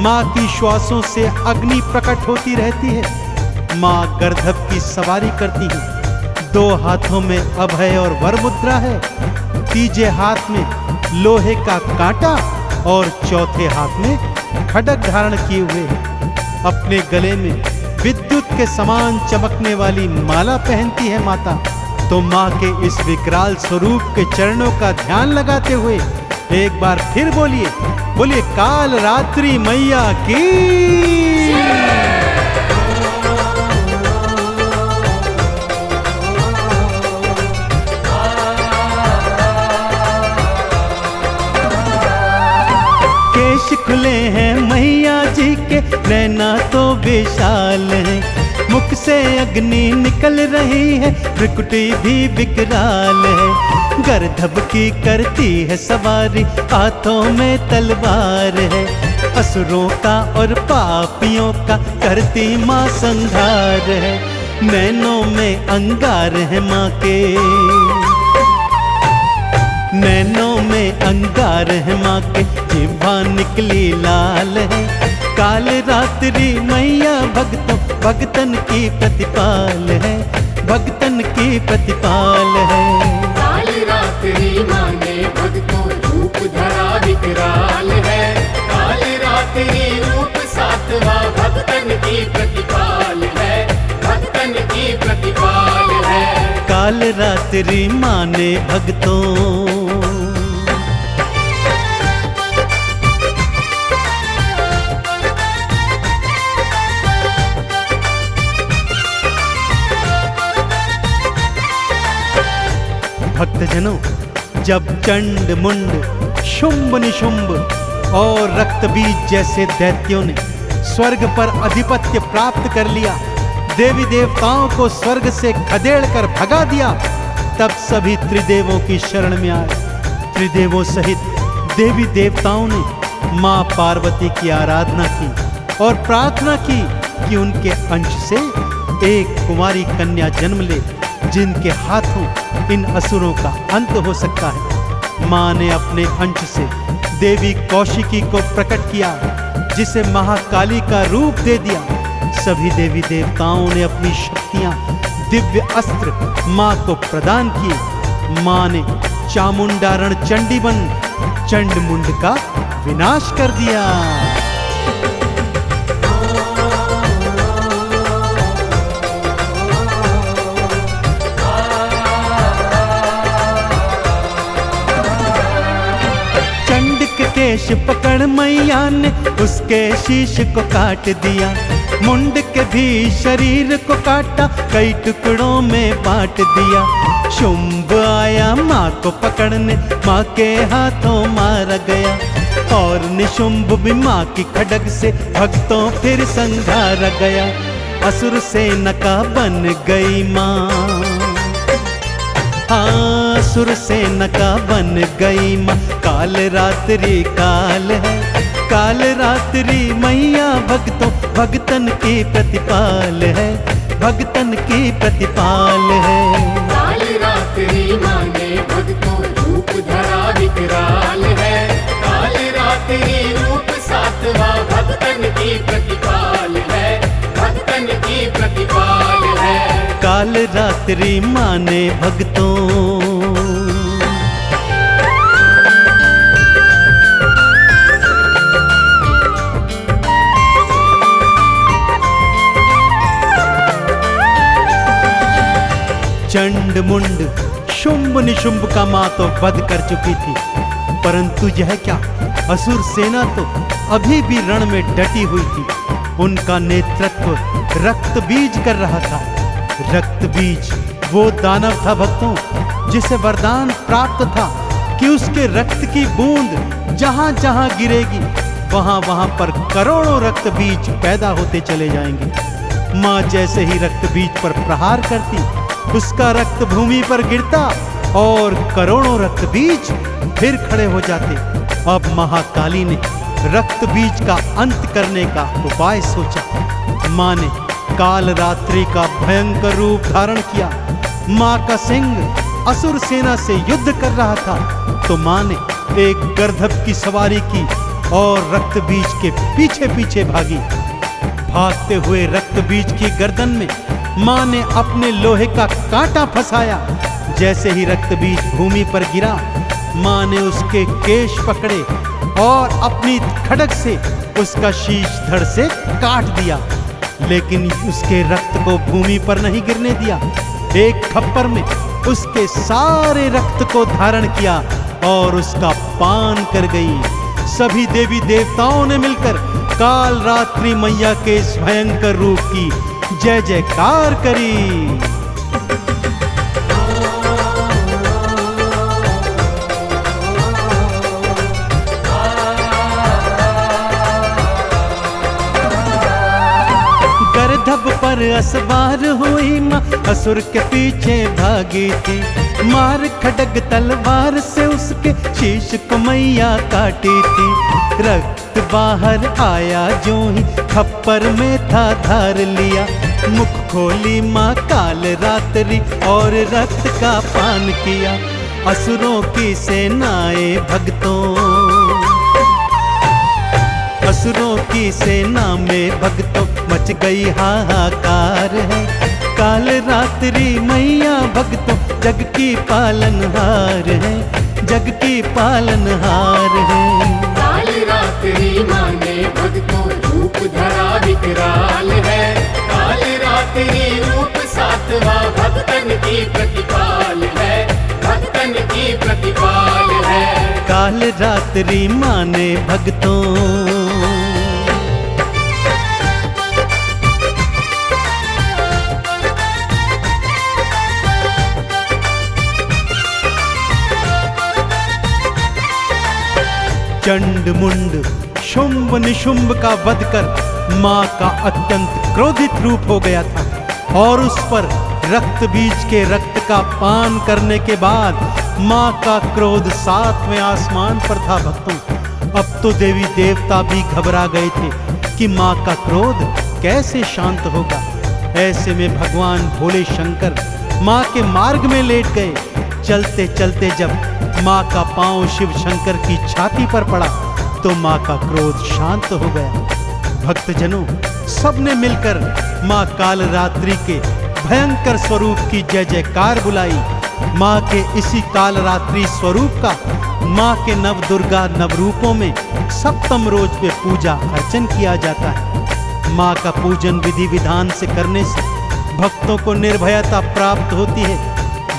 मां की श्वासों से अग्नि प्रकट होती रहती है। मां गर्दभ की सवारी करती है। 2 हाथों में अभय और वर मुद्रा है, तीजे हाथ में लोहे का कांटा और चौथे हाथ में खड्ग धारण किए हुए। अपने गले में विद्युत के समान चमकने वाली माला पहनती है माता। तो मां के इस विकराल स्वरूप के चरणों का ध्यान लगाते हुए एक बार फिर बोलिए, बोलिए काल रात्रि मैया की। केश खुले हैं मैया जी के, नैना तो विशाल है, मुख से अग्नि निकल रही है, भ्रिकुटी भी विकराल है। गर्दभ की करती है सवारी, हाथों में तलवार है, असुरों का और पापियों का करती मां संहार है। नैनों में अंगार है मां के, नैनों में अंगार है मां के, जिह्वा निकली लाल है। काल रात्रि मैया भक्तों भक्तन की प्रतिपाल है, भक्तन की प्रतिपाल है। काल रात्रि माने भक्तों रूप धरा विकराल है। काल रात्रि रूप सातवा भक्तन की प्रतिपाल है, भक्तन की प्रतिपाल है। काल रात्रि माने भक्तों। भक्तजनों, जब चंड मुंड, शुंभ निशुंभ और रक्तबीज जैसे दैत्यों ने स्वर्ग पर अधिपत्य प्राप्त कर लिया, देवी देवताओं को स्वर्ग से खदेड़ कर भगा दिया, तब सभी त्रिदेवों की शरण में आए। त्रिदेवों सहित देवी देवताओं ने मां पार्वती की आराधना की और प्रार्थना की कि उनके अंश से एक कुमारी कन्या जन्म ले, जिनके हाथों इन असुरों का अंत हो सकता है। मां ने अपने अंश से देवी कौशिकी को प्रकट किया, जिसे महाकाली का रूप दे दिया। सभी देवी देवताओं ने अपनी शक्तियां, दिव्य अस्त्र मां को प्रदान किए। मां ने चामुंडारण चंडी बन चंड मुंड का विनाश कर दिया। केश पकड़ मैया ने उसके शीश को काट दिया, मुंड के भी शरीर को काटा, कई टुकड़ों में बांट दिया। शुंभ आया माँ को पकड़ने, माँ के हाथों मारा गया, और निशुंभ भी माँ की खड्ग से भक्तों फिर संघारा गया। असुर सेना का बन गई माँ, असुर सेना का बन गई माँ। काल रात्रि काल है, काल रात्रि मैया भक्तों भक्तन की प्रतिपाल है, भक्तन की प्रतिपाल है। काल रात्रि माने भक्तों रूप धरा विकराल है। काल रात्रि रूप सातवा भक्तन की प्रतिपाल है, भक्तन की प्रतिपाल है। काल रात्रि माने भक्तों। चंड मुंड शुंभ निशुंभ का मां तो वध कर चुकी थी, परंतु यह क्या, असुर सेना तो अभी भी रण में डटी हुई थी। उनका नेतृत्व रक्त बीज कर रहा था। रक्त बीज वो दानव था भक्तों, जिसे वरदान प्राप्त था कि उसके रक्त की बूंद जहां जहां गिरेगी वहां वहां पर करोड़ों रक्त बीज पैदा होते चले जाएंगे। मां जैसे ही रक्त बीज पर प्रहार करती, उसका रक्त भूमि पर गिरता और करोड़ों रक्त बीज फिर खड़े हो जाते। अब महाकाली ने रक्त बीज का अंत करने का उपाय सोचा। मां ने काल रात्रि का भयंकर रूप धारण किया। मां का सिंह असुर सेना से युद्ध कर रहा था, तो मां ने एक गर्दभ की सवारी की और रक्त बीज के पीछे पीछे भागी। भागते हुए रक्त बीज की गर्दन में मां ने अपने लोहे का कांटा फंसाया। जैसे ही रक्त बीज भूमि पर गिरा, मां ने उसके केश पकड़े और अपनी खड्ग से उसका शीश धड़ से काट दिया, लेकिन उसके रक्त को भूमि पर नहीं गिरने दिया। एक थप्पड़ में उसके सारे रक्त को धारण किया और उसका पान कर गई। सभी देवी देवताओं ने मिलकर काल रात्रि मैया के इस भयंकर रूप की जय जयकार करी। गर्दभ पर असवार हुई मां असुर के पीछे भागी थी। मार खड्ग तलवार से उसके शीश को मैया काटी थी। रक्त बाहर आया जो ही खप्पर में था धार लिया। मुख खोली मां काल रात्रि और रक्त का पान किया। असुरों की सेनाएं भक्तों, असुरों की सेना में भक्तों मच गई हाहाकार है। काल रात्रि मैया भक्तों जग की पालनहार है, जग की पालनहार है। काल रात्रि मां ने भक्तों रूप धरा विकराल है। काल रात्रि रूप सातवां भक्तन की प्रतिपाल है, भक्तन की प्रतिपाल है। काल रात्रि मां ने भक्तों चंड मुंड शुंभ निशुंभ का वध कर मां का अत्यंत क्रोधित रूप हो गया था और उस पर रक्त बीज के रक्त का पान करने के बाद मां का क्रोध 7वें आसमान पर था भक्तों। अब तो देवी देवता भी घबरा गए थे कि मां का क्रोध कैसे शांत होगा। ऐसे में भगवान भोले शंकर मां के मार्ग में लेट गए। चलते चलते जब मां का पांव शिव शंकर की छाती पर पड़ा तो मां का क्रोध शांत हो गया। भक्तजनों, सबने मिलकर मां काल रात्रि के भयंकर स्वरूप की जय जयकार बुलाई। मां के इसी काल रात्रि स्वरूप का मां के नव दुर्गा नवरूपों में सप्तम रोज पे पूजा अर्चन किया जाता है। मां का पूजन विधि विधान से करने से भक्तों को निर्भयता प्राप्त होती है।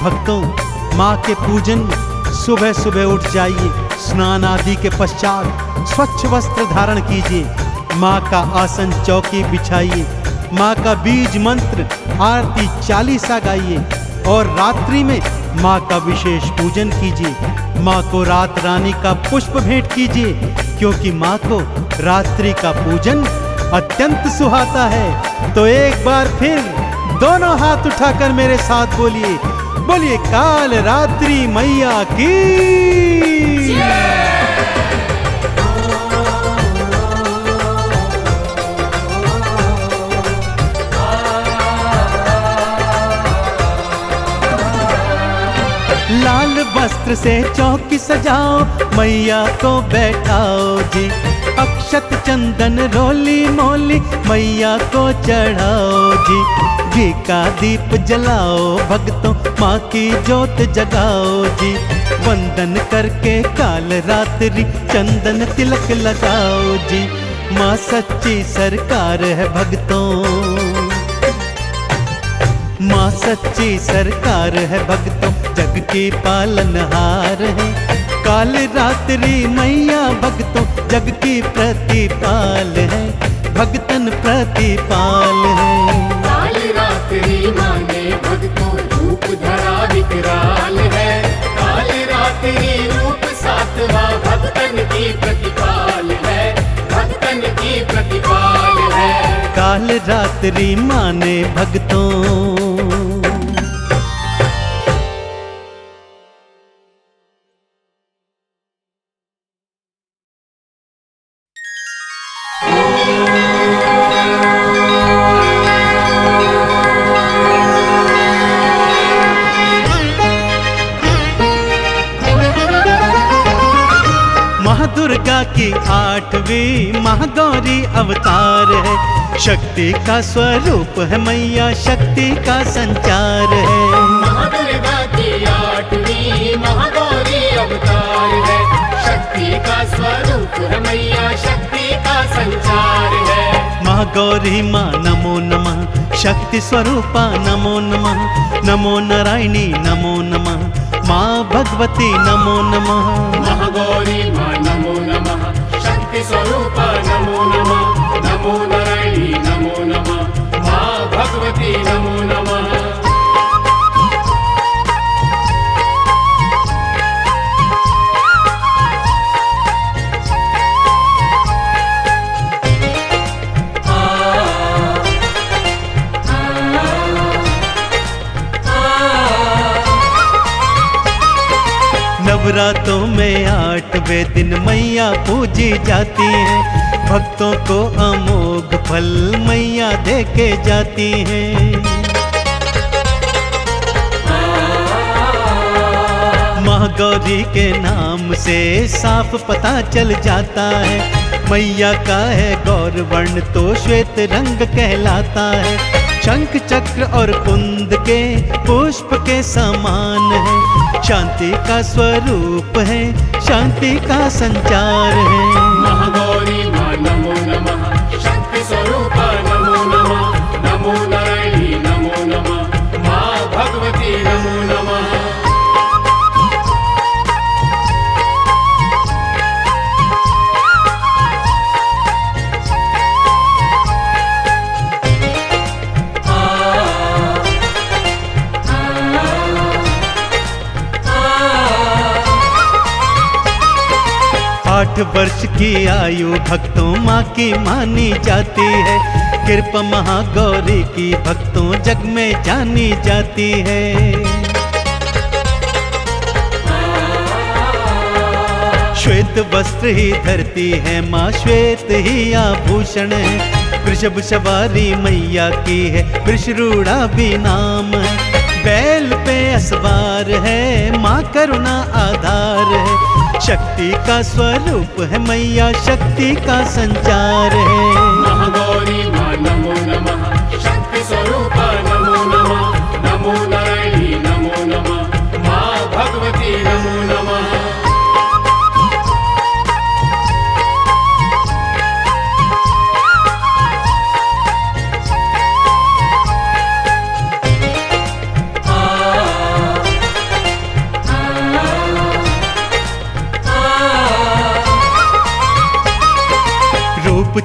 भक्तों, मां के पूजन में सुबह सुबह उठ जाइए, स्नान आदि के पश्चात स्वच्छ वस्त्र धारण कीजिए, मां का आसन चौकी बिछाइए, मां का बीज मंत्र आरती चालीसा गाइए और रात्रि में मां का विशेष पूजन कीजिए। मां को रात रानी का पुष्प भेंट कीजिए, क्योंकि मां को रात्रि का पूजन अत्यंत सुहाता है। तो एक बार फिर दोनों हाथ उठाकर मेरे साथ बोलिए, बोलिए काल रात्रि मैया की। लाल वस्त्र से चौकी सजाओ, मैया को बैठाओ जी। अक्षत चंदन रोली मोली मैया को चढ़ाओ जी। घी का दीप जलाओ भक्तों, माँ की जोत जगाओ जी। वंदन करके काल रात्रि चंदन तिलक लगाओ जी। माँ सच्ची सरकार है भक्तों, माँ सच्ची सरकार है, भक्तों जग की पालनहार है। काल रात्रि मैया भक्तों जग की प्रतिपाल है, भक्तन प्रतिपाल है। काल रात्रि माने भक्तों रूप धरा विकराल है। काल रात्रि रूप सातवां भक्तन की प्रतिपाल है, भक्तन की प्रतिपाल है। काल रात्रि माने भक्तों। महादुर्गा की 8वीं महागौरी अवतार है, शक्ति का स्वरूप है मैया, शक्ति का संचार है। महादुर्गा की 8वीं महागौरी अवतार है, शक्ति का स्वरूप है मैया, शक्ति का संचार है। महागौरी माँ नमो नमः, शक्ति स्वरूपा नमो नमः, नमो नारायणी नमो नमः, माँ भगवती नमो नमः। महागौरी माँ नमो नमः, शक्ति स्वरूपा नमो नमः, नमो नारायणी नमो नमः, माँ भगवती नमो नमः। नवरातों में 8वें दिन मैया पूजी जाती है, भक्तों को अमोघ फल मैया दे के जाती है। महागौरी के नाम से साफ पता चल जाता है, मैया का है गौर वर्ण तो श्वेत रंग कहलाता है। शंख चक्र और कुंद के पुष्प के समान है, शांति का स्वरूप है, शांति का संचार है। महागौरी माँ नमो नमः, शक्ति स्वरूपा नमो नमः, नमो नारायणी नमो नमः, माँ भगवती नमो नमः। आठ वर्ष की आयु भक्तों माँ की मानी जाती है, कृपा महागौरी की भक्तों जग में जानी जाती है। श्वेत वस्त्र ही धरती है माँ, श्वेत ही आभूषण है, वृषभ सवारी मैया की है, वृषरूढ़ा भी नाम है। बैल पे असवार है माँ, करुणा आधार है, शक्ति का स्वरूप है मैया, शक्ति का संचार है। महागौरी माँ नमो नमः, शक्ति स्वरूपा नमो नमः, नमो नारायणी नमो नमः, माँ भगवती नमो नमः।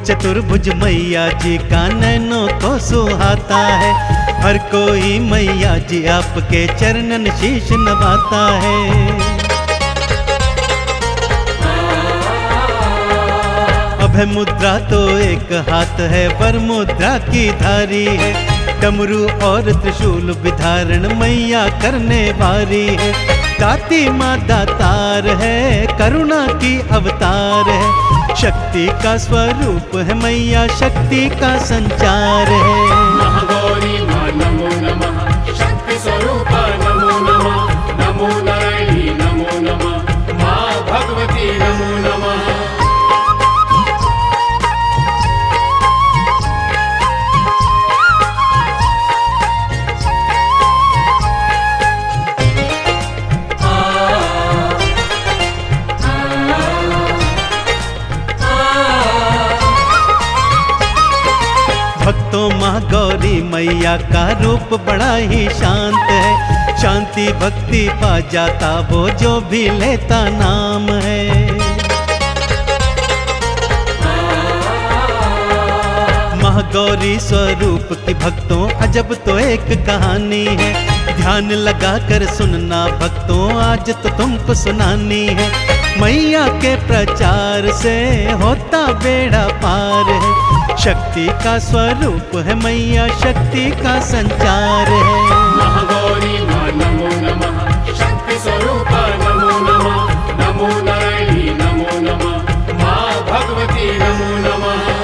चतुर्भुज मैया जी का नैनों को सुहाता है, हर कोई मैया जी आपके चरणन शीश नवाता है। अभय मुद्रा तो एक हाथ है, वर मुद्रा की धारी है, डमरू और त्रिशूल विधारण मैया करने वाली है। दाती माँ दातार है, करुणा की अवतार है, शक्ति का स्वरूप है मैया, शक्ति का संचार है। महागौरी माँ नमो नमः, शक्ति स्वरूपा नमो नमः, नमो नारायणी नमो नमः, माँ भगवती नमो नमः। भक्तों माँ मैया का रूप बड़ा ही शांत है। शांति भक्ति पा जाता वो जो भी लेता नाम है। महागौरी स्वरूप की भक्तों अजब तो एक कहानी है। ध्यान लगा कर सुनना भक्तों, आज तो तुमको सुनानी है। मैया के प्रचार से होता बेड़ा पार है। शक्ति का स्वरूप है मैया, शक्ति का संचार है। महागौरी माँ नमो नमः, शक्ति स्वरूपा नमो नमः, नमो नारायणी नमो नमः, माँ भगवती नमो नमः।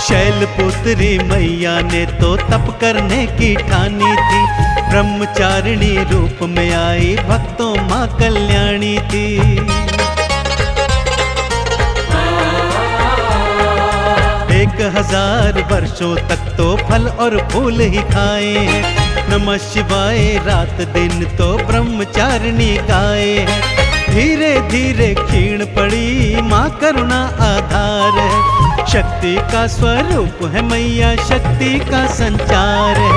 शैलपुत्री मैया ने तो तप करने की ठानी थी। ब्रह्मचारिणी रूप में आई भक्तों माँ कल्याणी थी। 1000 वर्षों तक तो फल और फूल ही खाए हैं। नमः शिवाय रात दिन तो ब्रह्मचारिणी गाए हैं। धीरे धीरे क्षीण पड़ी माँ करुणा आधार है। शक्ति का स्वरूप है मैया, शक्ति का संचार है।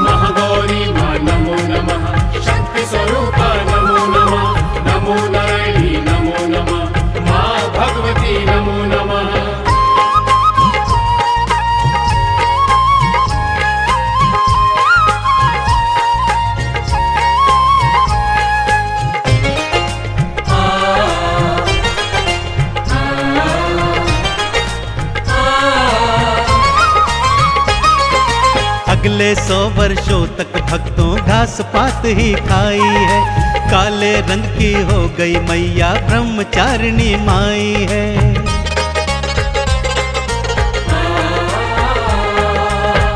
महागौरी माँ नमो नमः, शक्ति स्वरूपा नमो नमः, नमो नारायणी नमो नमः, माँ भगवती नमो नमः। अगले 100 वर्षों तक भक्तों घास पात ही खाई है। काले रंग की हो गई मैया, ब्रह्मचारिणी माई है।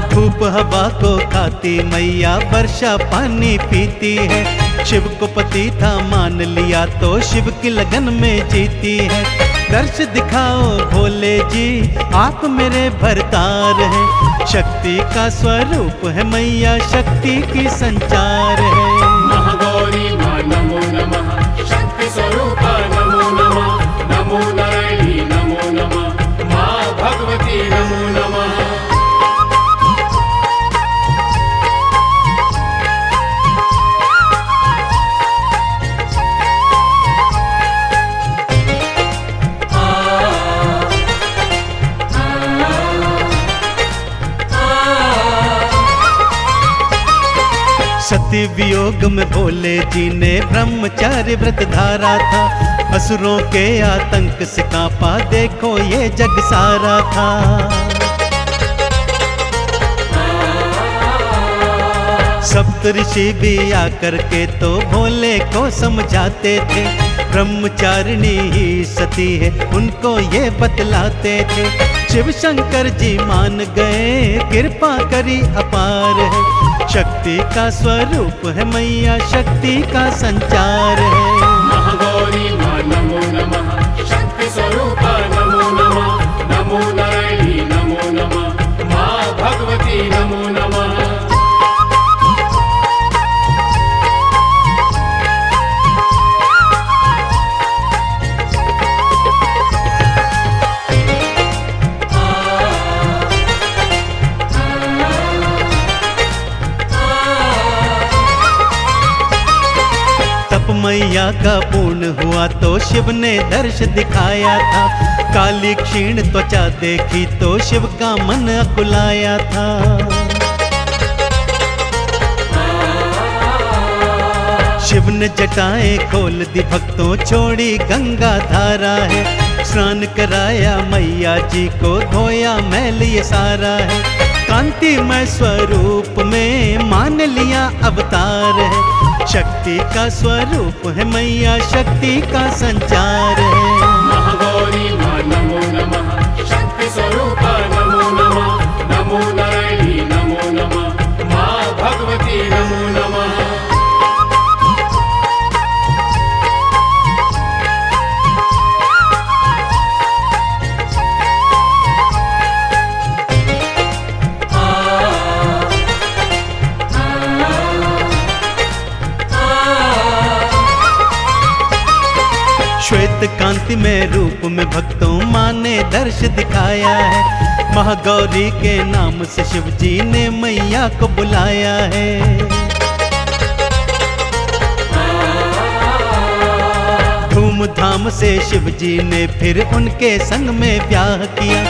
धूप हवा को खाती मैया, वर्षा पानी पीती है। शिव को पति था मान लिया तो शिव की लगन में जीती है। दर्श दिखाओ भोले जी, आप मेरे भरतार हैं। शक्ति का स्वरूप है मैया, शक्ति की संचार है। महागौरी माँ नमो नमः, शक्ति स्वरूपा नमो नमः, नमो नारायणी नमो नमः, माँ भगवती नमो नमः। सती वियोग में भोले जी ने ब्रह्मचार्य व्रत धारा था। असुरों के आतंक से कांपा देखो ये जग सारा था। सप्तऋषि भी आकर के तो भोले को समझाते थे। ब्रह्मचारिणी ही सती है उनको ये बतलाते थे। शिव शंकर जी मान गए, कृपा करी अपार है। शक्ति का स्वरूप है मैया, शक्ति का संचार है। महागौरी माँ नमो नमः, शक्ति स्वरूपा नमो नमः, नमो नारायणी नमो नमः, माँ भगवती नमो नमः। मैया का पूर्ण हुआ तो शिव ने दर्श दिखाया था। काली क्षीण त्वचा देखी तो शिव का मन अकुलाया था। शिव ने जटाएं खोल दी भक्तों, छोड़ी गंगा धारा है। स्नान कराया मैया जी को, धोया मैल ये सारा है। कांतिमय स्वरूप में मान लिया अवतार है। शक्ति का स्वरूप है मैया, शक्ति का संचार है। महागौरी माँ नमो नमः, शक्ति स्वरूपा नमो नमः, नमो नारायणी नमो नमः, माँ भगवती नमो नमः। शांतिमय रूप में भक्तों माँ ने दर्श दिखाया है। महागौरी के नाम से शिव जी ने मैया को बुलाया है। धूमधाम से शिव जी ने फिर उनके संग में ब्याह किया।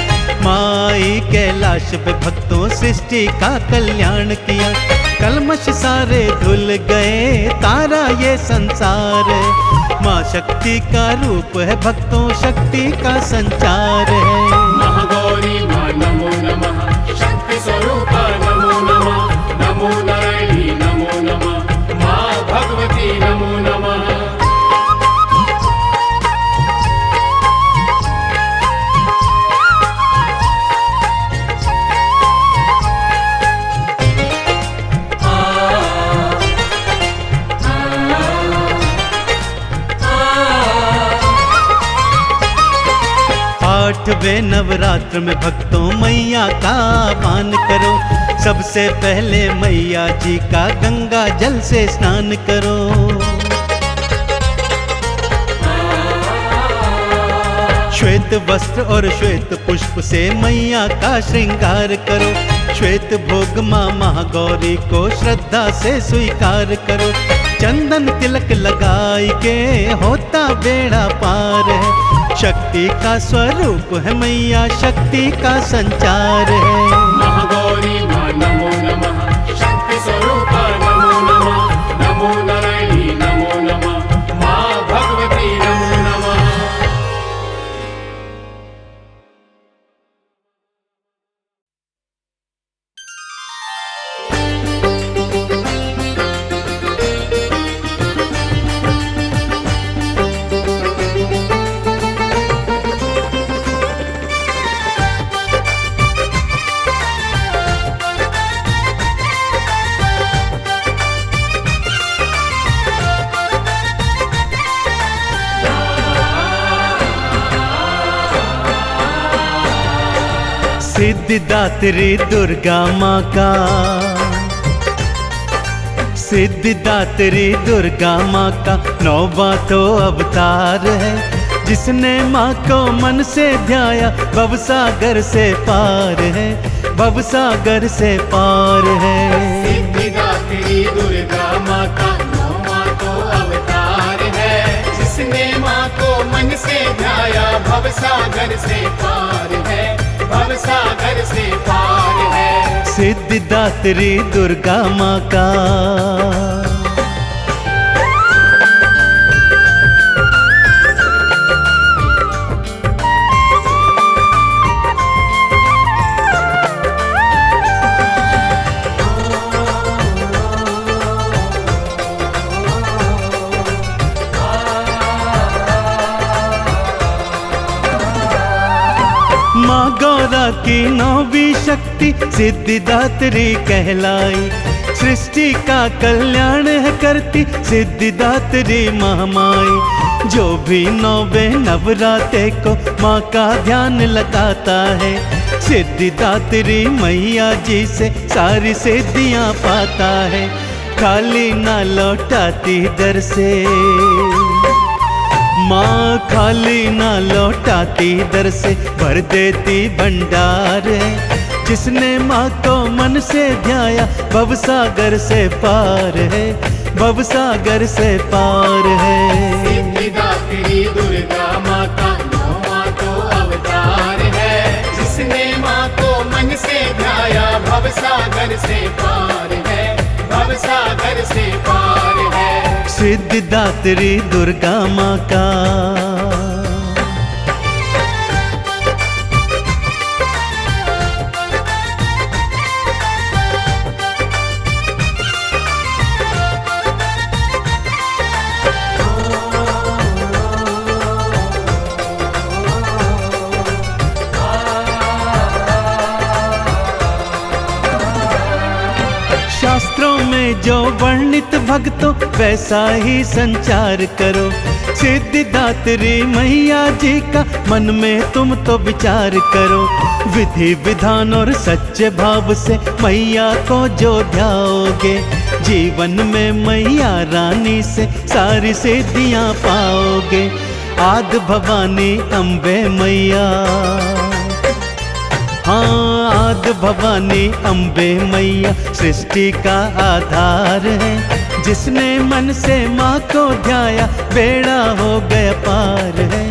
माई कैलाश पे भक्तों सृष्टि का कल्याण किया। कलमश सारे धुल गए, तारा ये संसार है। माँ शक्ति का रूप है, भक्तों शक्ति का संचार है। महागौरी माँ नमो नमः, शक्ति स्वरूपा नमो नमः, नमो नारायणी नमो नमः, माँ भगवती नमो नमः। आठवें नवरात्र में भक्तों मैया का पान करो। सबसे पहले मैया जी का गंगा जल से स्नान करो। श्वेत वस्त्र और श्वेत पुष्प से मैया का श्रृंगार करो। श्वेत भोग माँ महागौरी को श्रद्धा से स्वीकार करो। चंदन तिलक लगाई के होता बेड़ा पार है। शक्ति का स्वरूप है मैया, शक्ति का संचार है। महागौरी माँ नमो नमः, शक्ति स्वरूपा नमो नमः, नमो नारायणी नमो नमः, माँ भगवती नमो नमः। सिद्धिदात्री दुर्गा माँ का, सिद्धिदात्री दुर्गा माँ का नौवां तो अवतार है। जिसने माँ को मन से ध्याया भवसागर से पार है, भवसागर से पार है। सिद्धिदात्री दुर्गा माँ का नौवां तो अवतार है। जिसने माँ को मन से ध्याया भवसागर से पार है, भवसागर से पार है। सिद्धिदात्री दुर्गा माँ का। माँ गौरा की नौवीं शक्ति सिद्धिदात्री कहलाई। सृष्टि का कल्याण है करती सिद्धिदात्री महामाई। जो भी नौवे नवरात्रे को माँ का ध्यान लगाता है, सिद्धिदात्री मैया जी से सारी सिद्धियाँ पाता है। खाली ना लौटाती दर से माँ, खाली ना लौटाती दर से भर देती भंडार है। जिसने माँ को मन से ध्याया भवसागर से पार है, भवसागर से पार है। सिद्धिदात्री दुर्गा माँ का नौवां तो अवतार है। जिसने माँ को मन से ध्याया भवसागर से पार है, भवसागर से पार है। सिद्धिदात्री दुर्गा माँ का। शास्त्रों में जो वर्णित भक्तों वैसा ही संचार करो। सिद्धिदात्री मैया जी का मन में तुम तो विचार करो। विधि विधान और सच्चे भाव से मैया को जो ध्याओगे, जीवन में मैया रानी से सारी सिद्धियाँ पाओगे। आदि भवानी अम्बे मैया। हाँ, आदि भवानी अम्बे मैया सृष्टि का आधार है। जिसने मन से माँ को ध्याया बेड़ा हो गया पार है,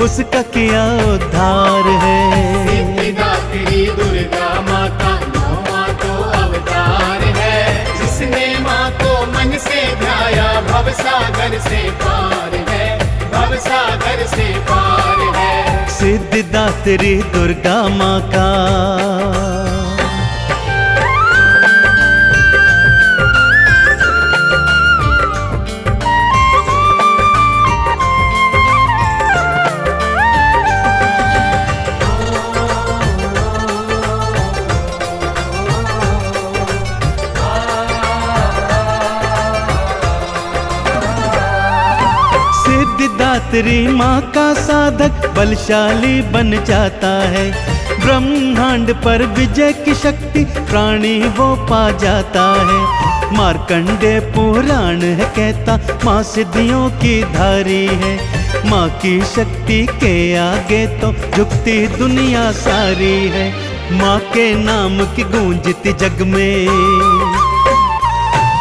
उसका किया उद्धार है। सिद्धिदात्री दुर्गा माता नौवां तो अवतार है। जिसने माँ को मन से ध्याया भवसागर से पार है, भवसागर से पार है। सिद्धिदात्री दुर्गा माँ का सिद्धिदात्री माँ का साधक बलशाली बन जाता है। ब्रह्मांड पर विजय की शक्ति प्राणी वो पा जाता है। मार्कंडे पुराण है कहता माँ सिद्धियों की धारी है। माँ की शक्ति के आगे तो झुकती दुनिया सारी है। माँ के नाम की गूंजती जग में,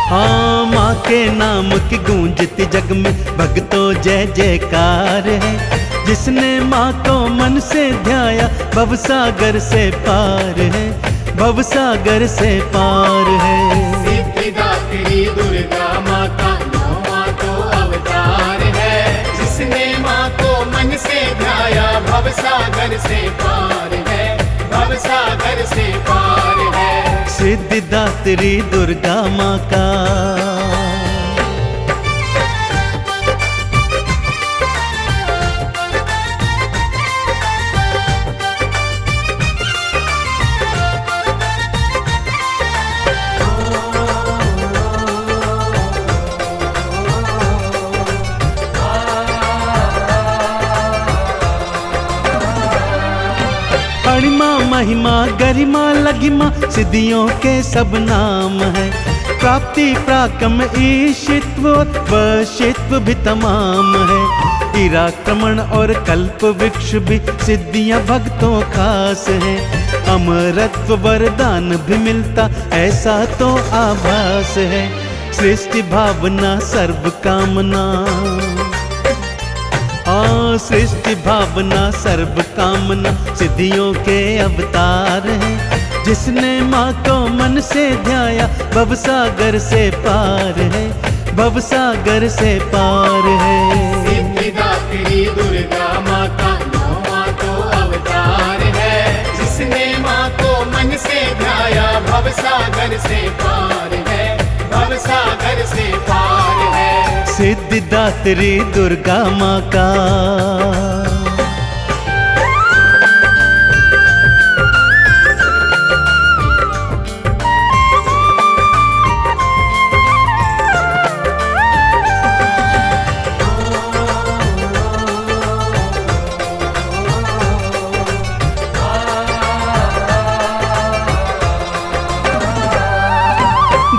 हाँ, माँ के नाम की गूंजती जग में भक्तों जय जयकार है। जिसने माँ को मन से ध्याया भवसागर से पार है, भवसागर से पार है। सिद्धिदात्री दुर्गा माता नौवां तो अवतार है। जिसने माँ को मन से ध्याया भवसागर से पार है, भवसागर से पार है। सिद्धिदात्री दुर्गा माँ का अणिमा महिमा गरिमा लघिमा सिद्धियों के सब नाम है। प्राप्ति प्राकम ईशित्व वशित्व भी तमाम है। पराक्रमण और कल्प वृक्ष भी सिद्धियां भक्तों खास है। अमरत्व वरदान भी मिलता ऐसा तो आभास है। सृष्टि भावना सर्व कामना, हाँ, सृष्टि भावना सर्व कामना सिद्धियों के अवतार है। जिसने माँ को मन से ध्याया भवसागर से पार है, भवसागर से पार है। सिद्धिदात्री दुर्गा माता नौवां तो अवतार है। जिसने माँ को मन से ध्याया भवसागर से पार है, भवसागर से पार है। सिद्धिदात्री दुर्गा माँ का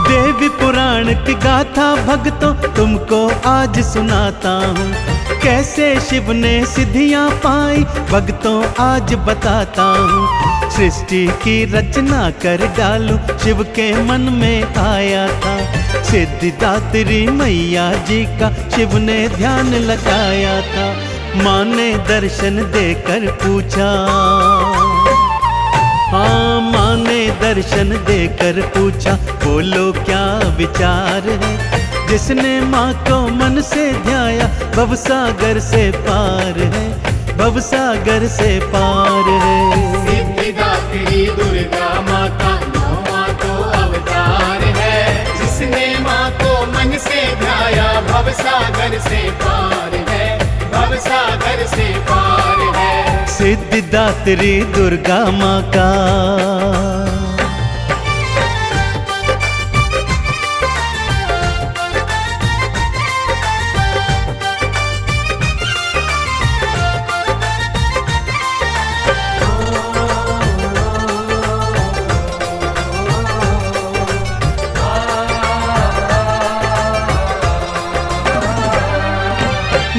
देवी पुराण की गाथा भक्तों तुमको आज सुनाता हूँ। कैसे शिव ने सिद्धियाँ पाई भक्तों आज बताता हूँ। सृष्टि की रचना कर डालूं शिव के मन में आया था। सिद्धिदात्री मैया जी का शिव ने ध्यान लगाया था। माँ ने दर्शन देकर पूछा, हाँ, माँ ने दर्शन देकर पूछा बोलो क्या विचार है। जिसने माँ को मन से ध्याया भवसागर से पार है, भवसागर से पार है। सिद्धिदात्री दुर्गा माता नौवां तो अवतार है। जिसने माँ को मन से ध्याया भवसागर से पार है, भवसागर से पार है। सिद्धिदात्री दुर्गा माँ का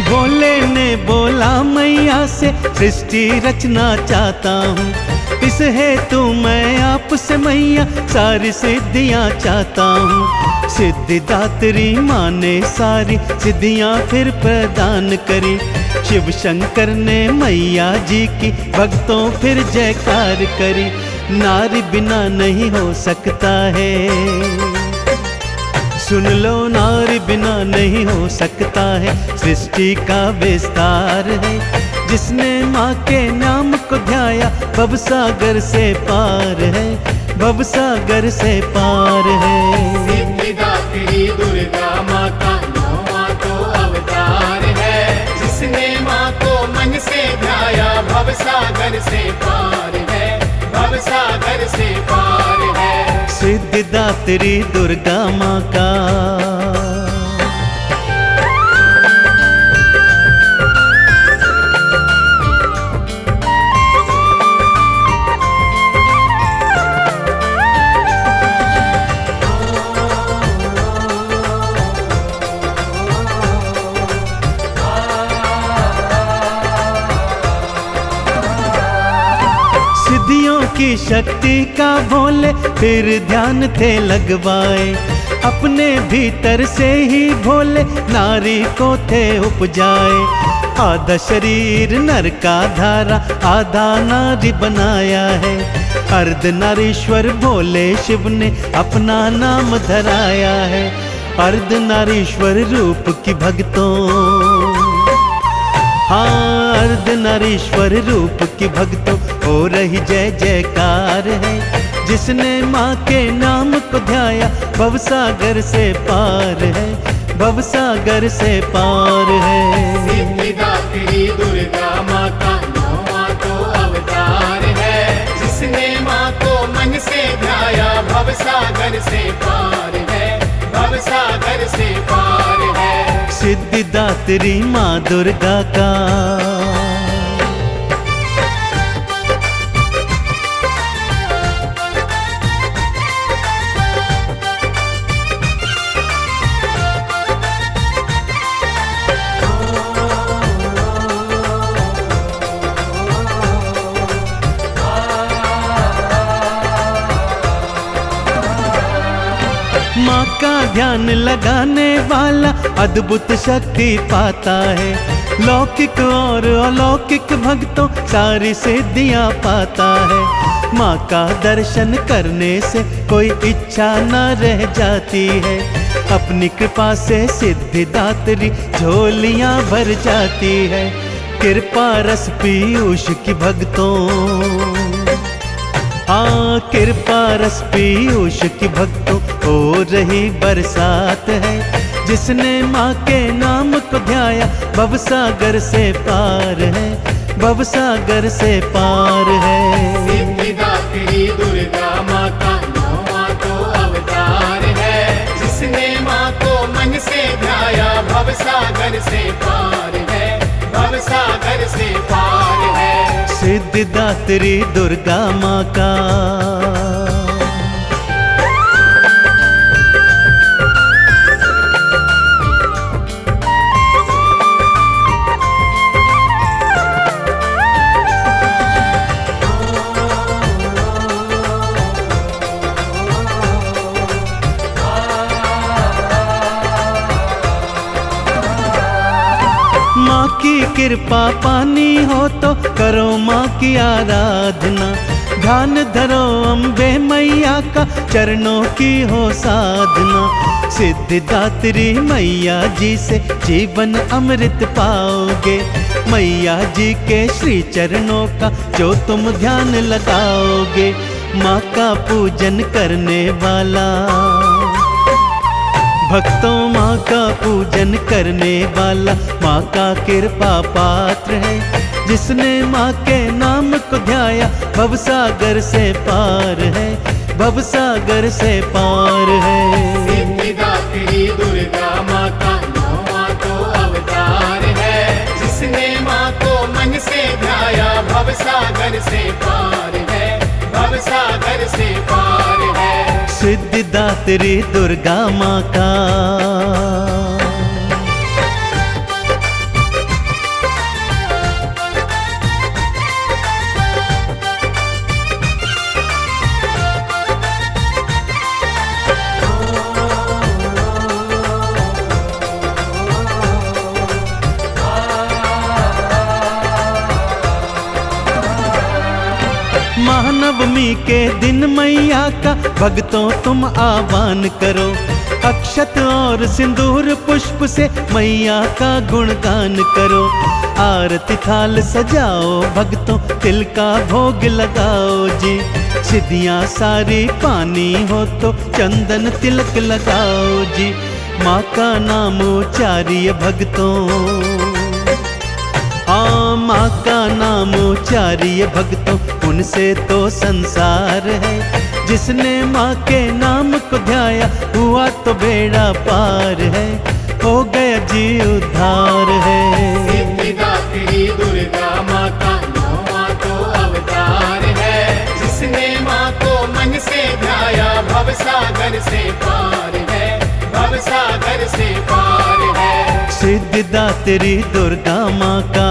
भोले ने बोला से सृष्टि रचना चाहता हूँ। इस हेतु मैं आपसे मैया सारी सिद्धियाँ चाहता हूँ। सिद्धिदात्री माँ ने सारी सिद्धियाँ फिर प्रदान करी। शिव शंकर ने मैया जी की भक्तों फिर जयकार करी। नारी बिना नहीं हो सकता है, सुन लो नारी बिना नहीं हो सकता है। सृष्टि का विस्तार है, जिसने माँ के नाम को ध्याया भवसागर से पार है, भवसागर से पार है। सिद्धिदात्री दुर्गा माता नौवां तो अवतार है, जिसने माँ को मन से ध्याया भवसागर से पार है, भवसागर से पार है। सिद्धिदात्री दुर्गा माँ का सिद्धियों की शक्ति का भोले फिर ध्यान थे लगवाए। अपने भीतर से ही भोले नारी को थे उपजाए। आधा शरीर नर का धारा आधा नारी बनाया है। अर्ध नारीश्वर भोले शिव ने अपना नाम धराया है। अर्ध नारीश्वर रूप की भक्तों, हाँ अर्धनारीश्वर रूप की भक्तों हो रही जय जयकार है। जिसने माँ के नाम को ध्याया भवसागर से पार है, भवसागर से पार है। सिद्धिदात्री दुर्गा माता नौवां तो अवतार है, जिसने माँ को मन से ध्याया भवसागर से पार है, भवसागर से पार है। सिद्धिदात्री माँ दुर्गा का माँ का ध्यान लगाने वाला अद्भुत शक्ति पाता है। लौकिक और अलौकिक भक्तों सारी सिद्धियाँ पाता है। माँ का दर्शन करने से कोई इच्छा न रह जाती है। अपनी कृपा से सिद्धिदात्री झोलियाँ भर जाती है। कृपा रस पीयूष की भक्तों, हाँ कृपा रस पीयूष की भक्तों हो रही बरसात है। जिसने माँ के नाम को ध्याया भवसागर से पार है, भवसागर से पार है। सिद्धिदात्री दुर्गा माता नौवां तो अवतार है, जिसने माँ को मन से ध्याया भवसागर से पार है, भवसागर से पार है। सिद्धिदात्री दुर्गा माँ का माँ की कृपा पानी हो तो करो माँ की आराधना। ध्यान धरो अम्बे मैया का चरणों की हो साधना। सिद्धिदात्री मैया जी से जीवन अमृत पाओगे। मैया जी के श्री चरणों का जो तुम ध्यान लगाओगे। माँ का पूजन करने वाला भक्तों, माँ का पूजन करने वाला माँ का कृपा पात्र है। जिसने माँ के नाम को ध्याया भवसागर से पार है, भवसागर से पार है। सिद्धिदात्री दुर्गा माता नौवां तो अवतार है, जिसने माँ को मन से ध्याया भवसागर से पार है, भवसागर से पार है। सिद्धिदात्री दुर्गा माँ का नवमी के दिन मैया का भक्तों तुम आह्वान करो। अक्षत और सिंदूर पुष्प से मैया का गुणगान करो। आरती थाल सजाओ भक्तों तिल का भोग लगाओ जी। सिद्धियाँ सारी पानी हो तो चंदन तिलक लगाओ जी। माँ का नाम उचारिए भक्तों, हाँ माँ का नाम उचारिए भक्तों, उनसे तो संसार है। जिसने माँ के नाम को ध्याया हुआ तो बेड़ा पार है, हो गया जी उद्धार है। सिद्धिदात्री दुर्गा माता नौवां तो अवतार है। जिसने माँ को मन से ध्याया भवसागर से पार है, भवसागर से पार है। सिद्धिदात्री दुर्गा माँ का